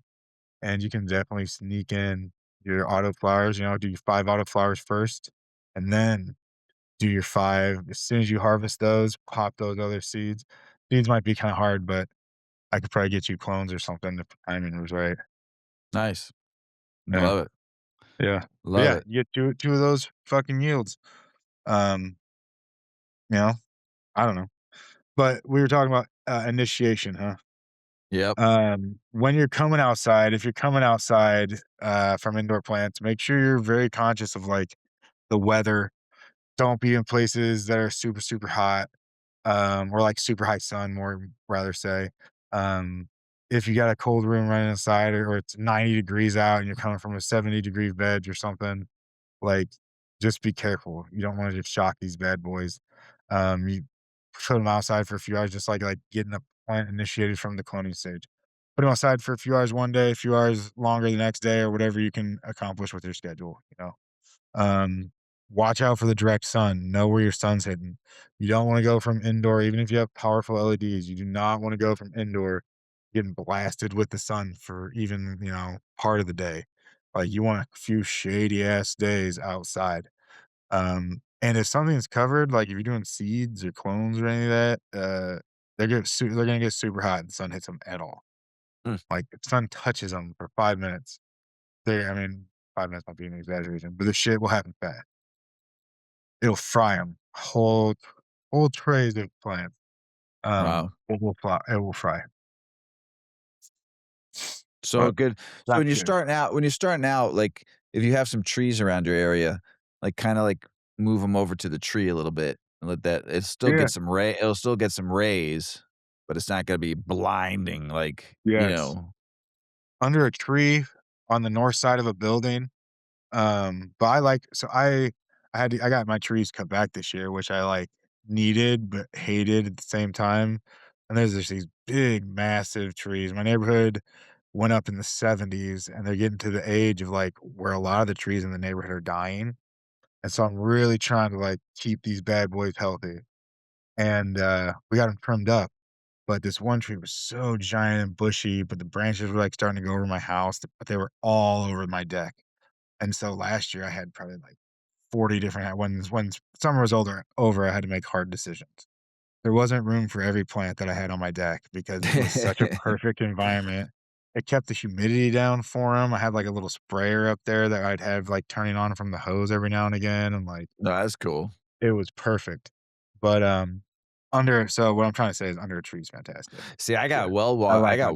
And you can definitely sneak in your auto flowers, do your 5 auto flowers first, and then do your 5. As soon as you harvest those, pop those other seeds. Seeds might be kinda hard, but I could probably get you clones or something if the timing was right. Nice. Yeah, Love it. yeah. But Love yeah, it. you get 2 of those fucking yields. Um, you know, I don't know. But we were talking about, initiation, huh? Yep. When you're coming outside, if you're coming outside, from indoor plants, make sure you're very conscious of, like, the weather. Don't be in places that are super, super hot, or, like, super high sun, more rather say. Um, if you got a cold room running inside or it's 90 degrees out and you're coming from a 70-degree veg or something, like, just be careful. You don't wanna just shock these bad boys. You put them outside for a few hours, just like getting a plant initiated from the cloning stage. Put them outside for a few hours one day, a few hours longer the next day, or whatever you can accomplish with your schedule. Um, Watch out for the direct sun. Know where your sun's hitting. You don't wanna go from indoor, even if you have powerful LEDs, you do not wanna go from indoor getting blasted with the sun for even, part of the day. Like, you want a few shady ass days outside. And if something's covered, like if you're doing seeds or clones or any of that, they're gonna get super hot and the sun hits them at all. Mm. Like, if the sun touches them for 5 minutes, I mean, 5 minutes might be an exaggeration, but the shit will happen fast. It'll fry them whole trays of plants. Wow. It will fry. So But good. So that's good. when you're starting out, like, if you have some trees around your area, like, kinda, like, move them over to the tree a little bit and let that Yeah, it'll still get some rays, but it's not gonna be blinding, like, yes. Under a tree on the north side of a building. But I got my trees cut back this year, which I, like, needed but hated at the same time, and there's just these big, massive trees. My neighborhood went up in the '70s, and they're getting to the age of, like, where a lot of the trees in the neighborhood are dying, and so I'm really trying to, like, keep these bad boys healthy, and, we got them trimmed up, but this one tree was so giant and bushy, but the branches were, like, starting to go over my house, but they were all over my deck. And so last year I had probably like 40 different when summer was over, I had to make hard decisions. There wasn't room for every plant that I had on my deck because it was such a perfect environment. It kept the humidity down for them. I had like a little sprayer up there that I'd have like turning on from the hose every now and again, and like No, that's cool. it was perfect. But under so what I'm trying to say is under a tree is fantastic. See, I It's got good. well I water like my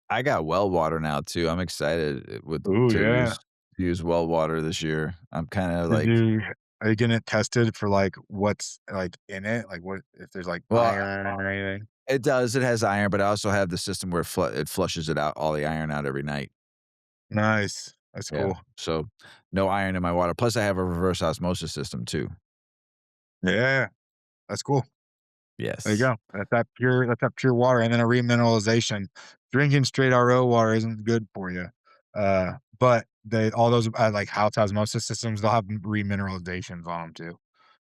I got well water now too. I'm excited with Ooh, to yeah. use well water this year. I'm kinda Did like you Are you getting it tested for, like, what's, like, in it? Like, what if there's, like, well, iron or anything? it does, it has iron, but I also have the system where it flushes it out all the iron out every night. Nice. That's Yeah, cool. so no iron in my water, plus I have a reverse osmosis system too. Yeah, that's cool. There you Yes. go. That's that pure water, and then a remineralization. Drinking straight RO water isn't good for you. But they all those, like, house osmosis systems, they'll have remineralizations on them too.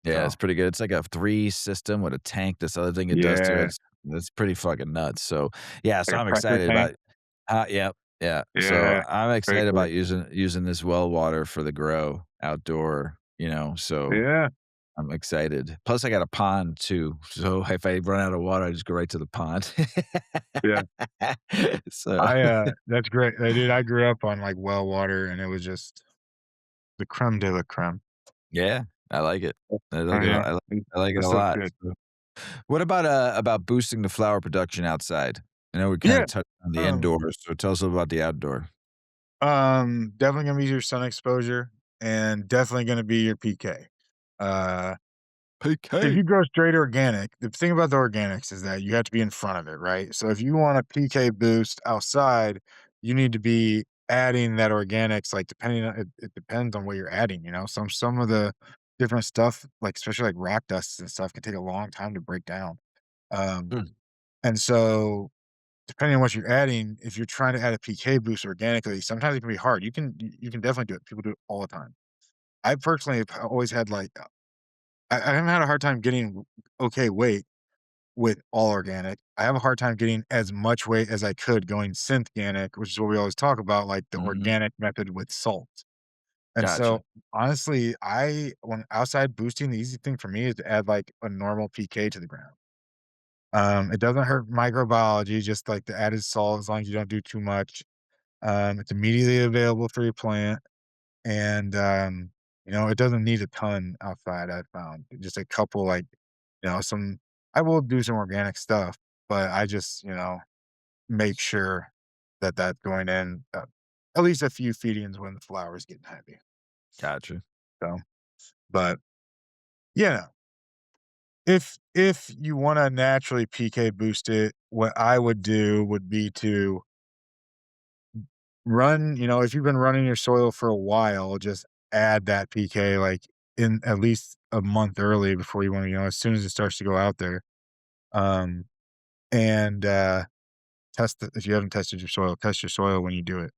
Yeah, So, it's pretty good. It's like a 3 system with a tank, this other thing it does to it, yeah, it's pretty fucking nuts, so, yeah, so like a I'm pressure excited tank. about yep, yeah, so Yeah, I'm very excited cool. about using this well water for the grow outdoor, so Yeah, I'm excited. Plus I got a pond too, so if I run out of water, I just go right to the pond. yeah. So, That's great. Dude, I grew up on, like, well water, and it was just the creme de la creme. yeah, I like it. I Oh, like it a yeah. I like It's I like it it's a so lot, good. so what about boosting the flower production outside? I know we kinda Yeah, touched on the um, indoors, so tell us about the outdoor. definitely gonna be your sun exposure and definitely gonna be your PK. Uh, if PK. you grow straight organic, the thing about the organics is that you have to be in front of it, right? So if you want a PK boost outside, you need to be adding that organics, like depending on it depends on what you're adding, you know. Some of the different stuff, like especially like rock dusts and stuff, can take a long time to break down. Um, Mm, and so depending on what you're adding, if you're trying to add a PK boost organically, sometimes it can be hard. You can definitely do it. People do it all the time. I personally have always had like I haven't had a hard time getting okay weight with all organic. I have a hard time getting as much weight as I could going synth-ganic, which is what we always talk about, like the mhm, organic method with salt. And gotcha. so, honestly, when outside boosting, the easy thing for me is to add like a normal PK to the ground. It doesn't hurt microbiology, just like the added salt, as long as you don't do too much. It's immediately available for your plant, and it doesn't need a ton outside. I found just a couple, like some. I will do some organic stuff, but I just make sure that that's going in at least a few feedings when the flower's getting heavy. Gotcha. So, but yeah, if you want to naturally PK boost it, what I would do would be to run, if you've been running your soil for a while, just add that PK like in at least a month early before you want to, as soon as it starts to go out there. Um, and test it if you haven't tested your soil, test your soil when you do it,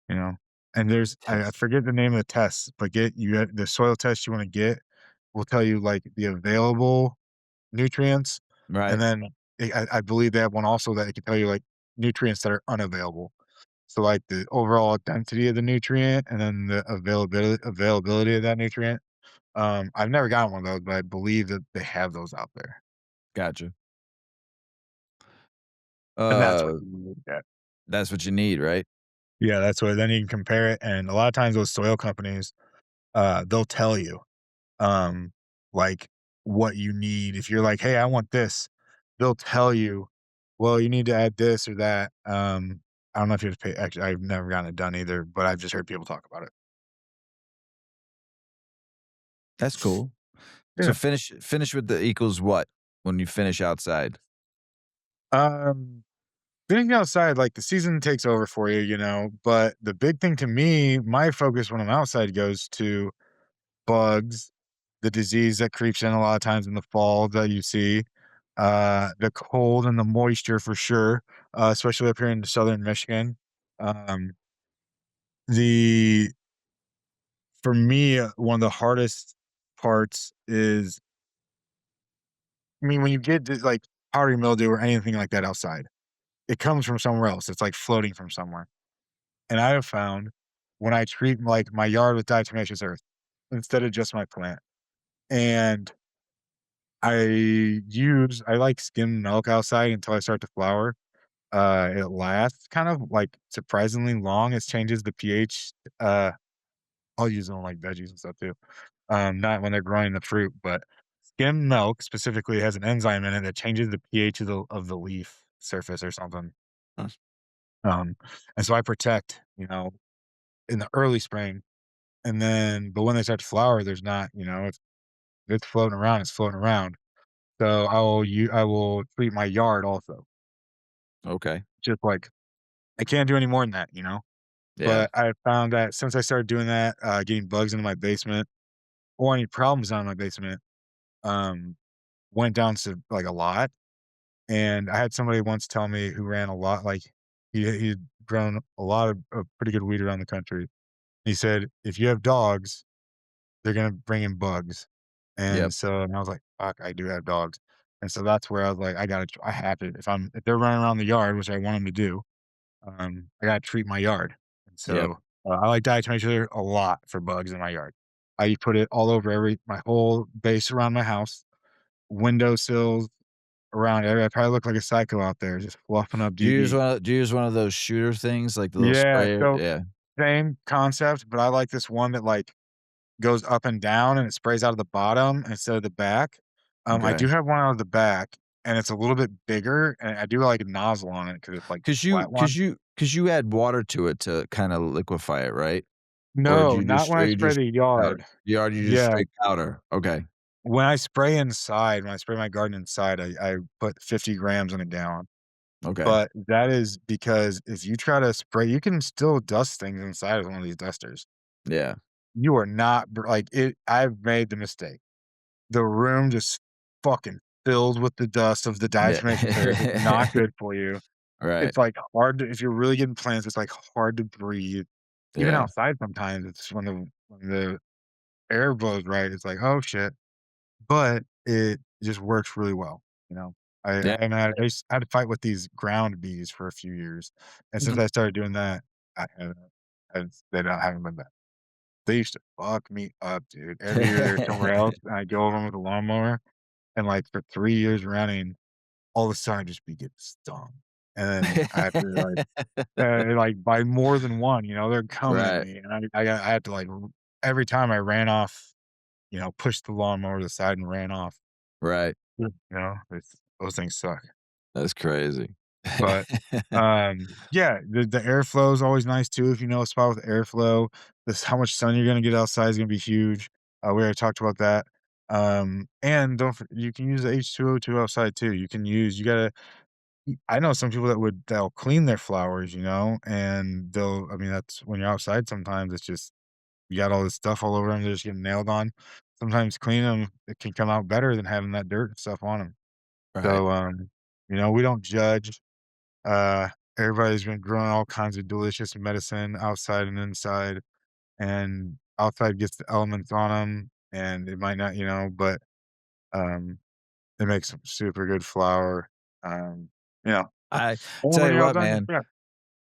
you know. And I Test. forget the name of the test, but the soil test you want to get will tell you like the available nutrients, and Right, then I believe they have one also that it can tell you like nutrients that are unavailable. So, like, the overall density of the nutrient and then the availability of that nutrient. I've never gotten one of those, but I believe that they have those out there, gotcha. and that's what Uh, you need to get. that's what you need, right? Yeah, that's what then you can compare it, and a lot of times those soil companies, they'll tell you, um, like, what you need. If you're like, "Hey, I want this," they'll tell you, "Well, you need to add this or that." I don't know if you have to pay actually, I've never gotten it done either, but I've just heard people talk about it. That's cool. So Yeah. finish with the equals what when you finish outside? Um Being outside, like, the season takes over for you, but the big thing to me, my focus when I'm outside goes to bugs, the disease that creeps in a lot of times in the fall that you see, the cold and the moisture for sure, especially up here in Southern Michigan. Um, the For me, one of the hardest parts is, I mean, when you get to, like, powdery mildew or anything like that outside, it comes from somewhere else, it's, like, floating from somewhere. And I have found when I treat, like, my yard with diatomaceous earth instead of just my plant, and I like skim milk outside until I start to flower, it lasts kind of, like, surprisingly long. It changes the pH, uh, I'll use it on, like, veggies and stuff too, not when they're growing the fruit, but skim milk specifically has an enzyme in it that changes the pH of the leaf surface or something, Huh. um, and so I protect, in the early spring. And then but when they start to flower, there's not, if it's floating around, it's floating around. So I will treat my yard also. Okay. Just like I can't do any more than that, Yeah. But I found that since I started doing that, getting bugs into my basement or any problems down in my basement, um, went down to like a lot. And I had somebody once tell me who ran a lot, like he'd grown a lot of pretty good weed around the country. He said, if you have dogs, they're gonna bring in bugs, Yep. and I was like, "Fuck, I do have dogs." And so that's where I was like, I have to if they're running around the yard, which I want them to do, I gotta treat my yard. And Yep. so, I like diatomaceous a lot for bugs in my yard. I put it all over my whole base around my house, windowsills, around every I probably look like a psycho out there just fluffing up DE. Do you use one of those shooter things, like the little Yeah, sprayer? so Yeah. same concept, but I like this one that, like, goes up and down and it sprays out of the bottom instead of the back. I Okay. do have one out of the back, and it's a little bit bigger, and I do like a nozzle on it because it's like the 'Cause you flat 'cause one. you 'cause you add water to it to kinda liquefy it, right? Or do No, you not just when or I you spray just the powder? yard. You just Yeah, straight powder? Okay. when I spray my garden inside, I put 50 grams in a gallon. Okay. But that is because if you try to spray you can still dust things inside of one of these dusters. Yeah. You are not br like, it I've made the mistake. The room just fucking filled with the dust of the Yeah. diatomaceous It's not good for you. Right. It's, like, hard to if you're really getting plants, it's, like, hard to breathe. Even Yeah. outside sometimes, it's when the air blows right, it's like, "Oh, shit." But it just works really well, you know? I Yeah. and I had to fight with these ground bees for a few years, and since Mhm. I started doing that, they don't haven't been bad. They used to fuck me up, dude. Every year they're somewhere else, and I go over 'em with a lawnmower, and, like, for 3 years running, all of a sudden, I'd just be getting stung, and then I have to, like, by more than one, they're coming at Right. me, and I had to, like, r every time I ran off, pushed the lawnmower to the side and ran off. Right. It's those things suck. That's crazy. But, yeah, the airflow is always nice too if you know a spot with airflow. This how much sun you're gonna get outside is gonna be huge. We already talked about that. And don't for you can use the H2O2 outside too. You gotta I know some people they'll clean their flowers, and I mean, that's when you're outside sometimes it's just you got all this stuff all over them. 'Em, they're just getting nailed on. Sometimes cleaning them it can come out better than having that dirt and stuff on them. Right. So, we don't judge. Uh, Everybody's been growing all kinds of delicious medicine outside and inside, and outside gets the elements on them, and it might not, but, um, it makes some super good flour. Um, you know, I and tell when you you're all what, done, man. yeah,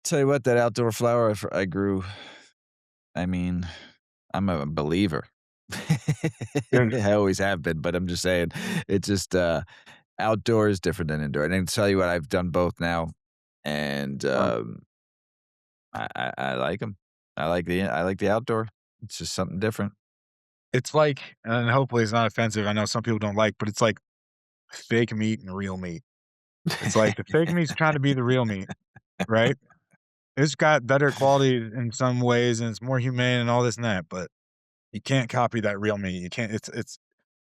Tell you what, that outdoor flower I grew, I mean, I'm a believer. good. I always have been, but I'm just saying, it's just, outdoor is different than indoor, and I can tell you what, I've done both now, and, Uh, I like them. I like the outdoor. It's just something different. it's like and hopefully it's not offensive, I know some people don't like, but it's like fake meat and real meat. It's like the fake meat's trying to be the real meat, right? It's got better quality in some ways, and it's more humane and all this and that, but you can't copy that real meat. You can't it's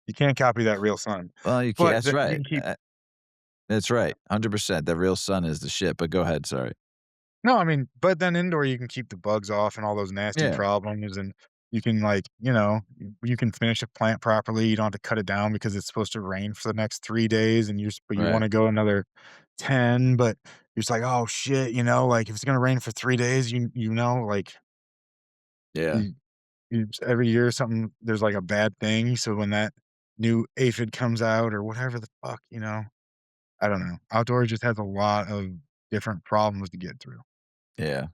you can't copy that real sun. Well, you can't But that's the you right. can keep That's yeah. right, 100%. The real sun is the shit, but go ahead, sorry. No, I mean, but then indoor, you can keep the bugs off and all those nasty Yeah, problems, and you can, like, you can finish a plant properly, you don't have to cut it down because it's supposed to rain for the next 3 days, and but you right. wanna go another 10, but you're just like, "Oh, shit," like, if it's gonna rain for 3 days, like, Yeah, you every year something there's, like, a bad thing, so when that new aphid comes out or whatever the fuck, I don't know. Outdoors just has a lot of different problems to get through. yeah.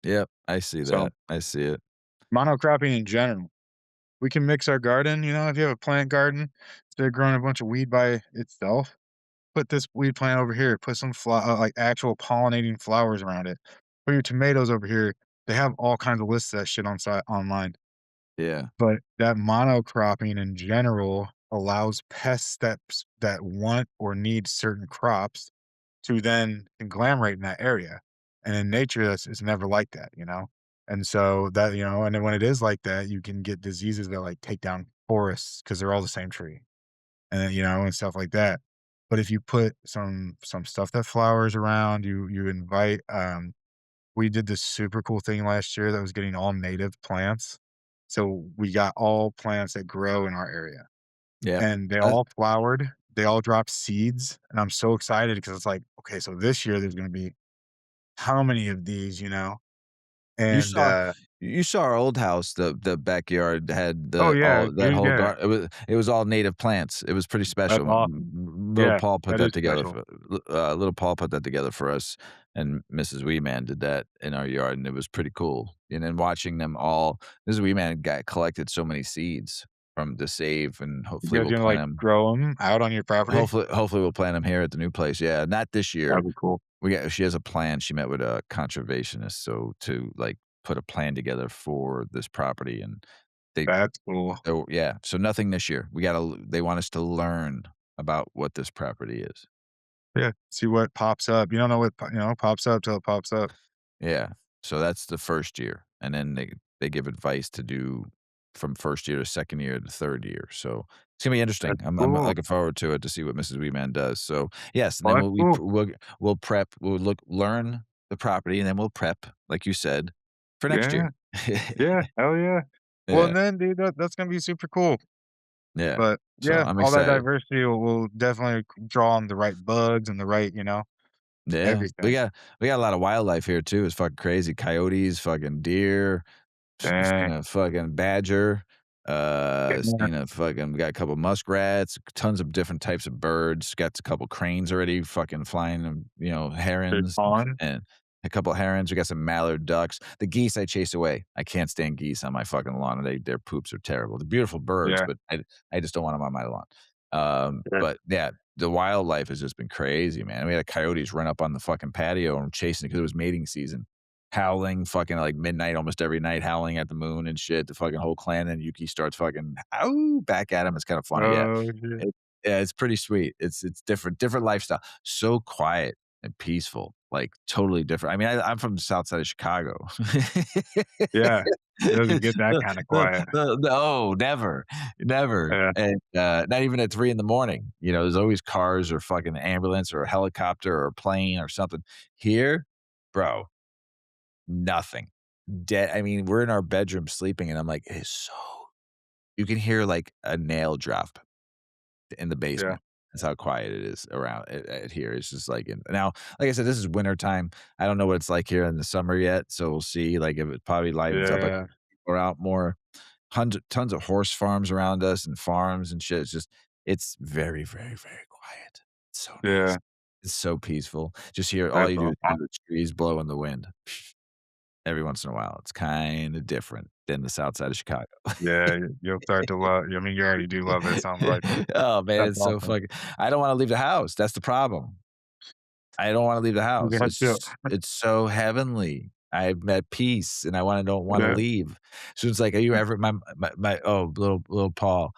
Yep, I see So, that. I see it. monocropping in general, we can mix our garden, if you have a plant garden, instead of growing a bunch of weed by itself, put this weed plant over here, put some like, actual pollinating flowers around it. Put your tomatoes over here. They have all kinds of lists of that shit online. Yeah, But that monocropping in general allows pests that want or need certain crops to then conglomerate in that area. And in nature, it's never like that. And so and then when it is like that, you can get diseases that like take down forests because they're all the same tree, and then, and stuff like that. But if you put some stuff that flowers around, you invite. We did this super cool thing last year that was getting all native plants. So we got all plants that grow in our area, yeah. and they Uh, all flowered. They all dropped seeds, and I'm so excited because it's like, okay, so this year there's gonna be how many of these? you And, saw you saw our old house, the backyard had oh, the yeah, all that you whole yeah, it was all native plants. It was pretty that's special. awesome. Little Yeah, Paul put that that is together special. for little Paul put that together for us, and Mrs. Weedman did that in our yard, and it was pretty cool. And then watching them all Mrs. Weedman got collected so many seeds from to save, and You hopefully guys we'll gonna, plant like, them. grow them out on your property? Hopefully we'll plant them here at the new place. Yeah, not this year. That'd be cool. She has a plan. She met with a conservationist, so to, like, put a plan together for this property, and they That's cool. yeah, so nothing this year. They want us to learn about what this property is. Yeah, see what pops up. You don't know what pops up till it pops up. Yeah. So that's the first year, and then they give advice to do from first year to second year to third year. So it's gonna be interesting. That's I'm cool. looking forward to it to see what Mrs. Weeman does. So yes, and Well, then that's cool. we'll prep. We'll learn the property, and then we'll prep, like you said, for next Yeah, year. yeah, hell yeah. Well, Yeah, and then, dude, that's gonna be super cool. yeah. But, So yeah, I'm all that excited. diversity will definitely draw on the right bugs and the right, Yeah, everything. we got a lot of wildlife here too. It's fucking crazy. Coyotes, fucking deer, Dang. fucking badger, Yeah, fucking we got a couple muskrats, tons of different types of birds. Got a couple cranes already fucking flying, big herons pond. and a couple herons. We got some mallard ducks. The geese I chase away. I can't stand geese on my fucking lawn. Their poops are terrible. They're beautiful birds, Yeah, but I just don't want them on my lawn. yeah. But yeah, the wildlife has just been crazy, man. We had coyotes run up on the fucking patio and chasing it because it was mating season, howling fucking like midnight almost every night, howling at the moon and shit. The fucking whole clan and Yuki starts fucking ow back at him. It's kind of funny. Yeah. Oh, yeah. It, yeah, it's pretty sweet. It's different lifestyle. So quiet and peaceful. Like totally different. I mean, I'm from the south side of Chicago. Yeah. It doesn't get that kinda quiet. No, never, never, Yeah, and, not even at 3 in the morning, there's always cars or fucking ambulance or a helicopter or a plane or something. Here, bro, nothing. Dead. I mean, we're in our bedroom sleeping, and I'm like, "It's so" you can hear, like, a nail drop in the yeah, basement. That's how quiet it is around at here. It's just like now, like I said, this is wintertime. I don't know what it's like here in the summer yet, so we'll see, like, if it probably livens up, like, yeah, people are out more. Tons of horse farms around us and farms and shit. It's very, very, very quiet. It's so nice. yeah. It's so peaceful. Just hear all That's you do is hear awesome. the trees blow in the wind every once in a while. It's kinda different than the south side of Chicago. Yeah, you'll start to love I mean, you already do love it, it sounds like. Oh, man, That's it's so awesome. fucking I don't wanna leave the house. That's the problem. I don't wanna leave the You house. got to It's so heavenly. I'm at peace, and I don't wanna yeah, leave. So it's like, "Are you ever" little Paul,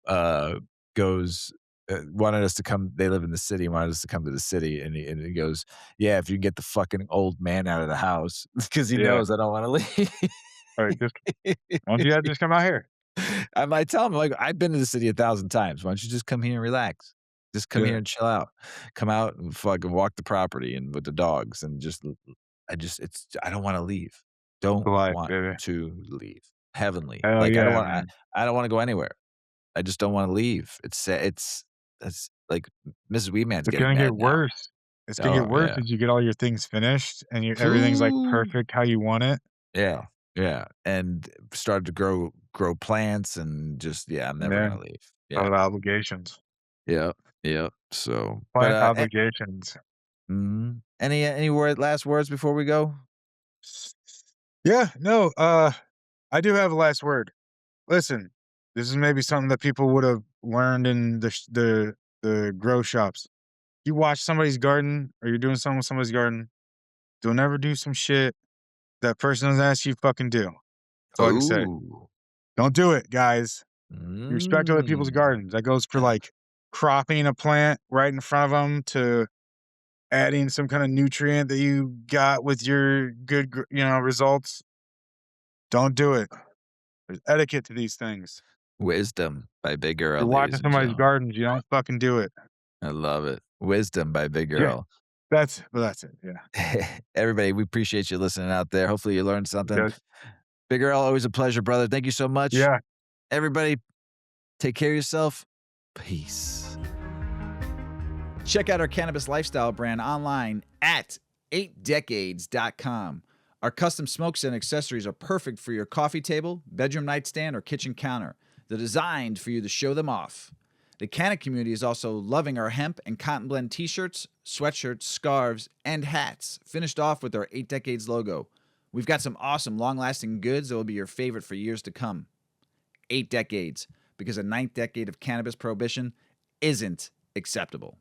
uh, goes, wanted us to come they live in the city, wanted us to come to the city, and he goes, "Yeah, if you get the fucking old man out of the house," because he yeah. knows I don't wanna leave. Alright, just why don't you guys just come out here? I might tell him, like, "I've been to the city 1,000 times. Why don't you just come here and relax? Just come here Yeah, and chill out. Come out and fucking walk the property and with the dogs and just l l I don't wanna leave. it's Don't life, want baby. to leave. Heavenly. Hell Like, yeah, man. I don't wanna go anywhere. I just don't wanna leave. It's like, Mrs. Weeman's It's getting gonna get mad now. worse. It's gonna get Oh, worse yeah. as you get all your things finished and everything's, like, Ooh. perfect how you want it. Yeah, yeah, and started to grow plants and just yeah, I'm never Yeah, gonna leave. Yeah. other obligations. Yep, yep, so, but, Plant obligations. mhm. Any last words before we go? Yeah, no, I do have a last word. Listen, this is maybe something that people would have learned in the grow shops. You watch somebody's garden or you're doing something with somebody's garden, don't ever do some shit that person doesn't ask you to fucking do. That's all I can say. Ooh. Don't do it, guys. You respect other people's Mm. gardens. That goes for, like, cropping a plant right in front of them to adding some kinda nutrient that you got with your good results. Don't do it. There's etiquette to these things. Wisdom by Big Earl, You're watching ladies and somebody's gentlemen. gardens, you don't fucking do it. I love it. Wisdom by Big Yeah, Earl. that's it, yeah. Everybody, we appreciate you listening out there. Hopefully you learned something. Yes. Big Earl, always a pleasure, brother. Thank you so much. Yeah, Everybody, take care of yourself. Peace. Check out our cannabis lifestyle brand online at 8decades.com. Our custom smokes and accessories are perfect for your coffee table, bedroom nightstand, or kitchen counter. They're designed for you to show them off. The Canna community is also loving our hemp and cotton blend t-shirts, sweatshirts, scarves, and hats, finished off with our 8 Decades logo. We've got some awesome long-lasting goods that will be your favorite for years to come. 8 Decades, because a ninth decade of cannabis prohibition isn't acceptable.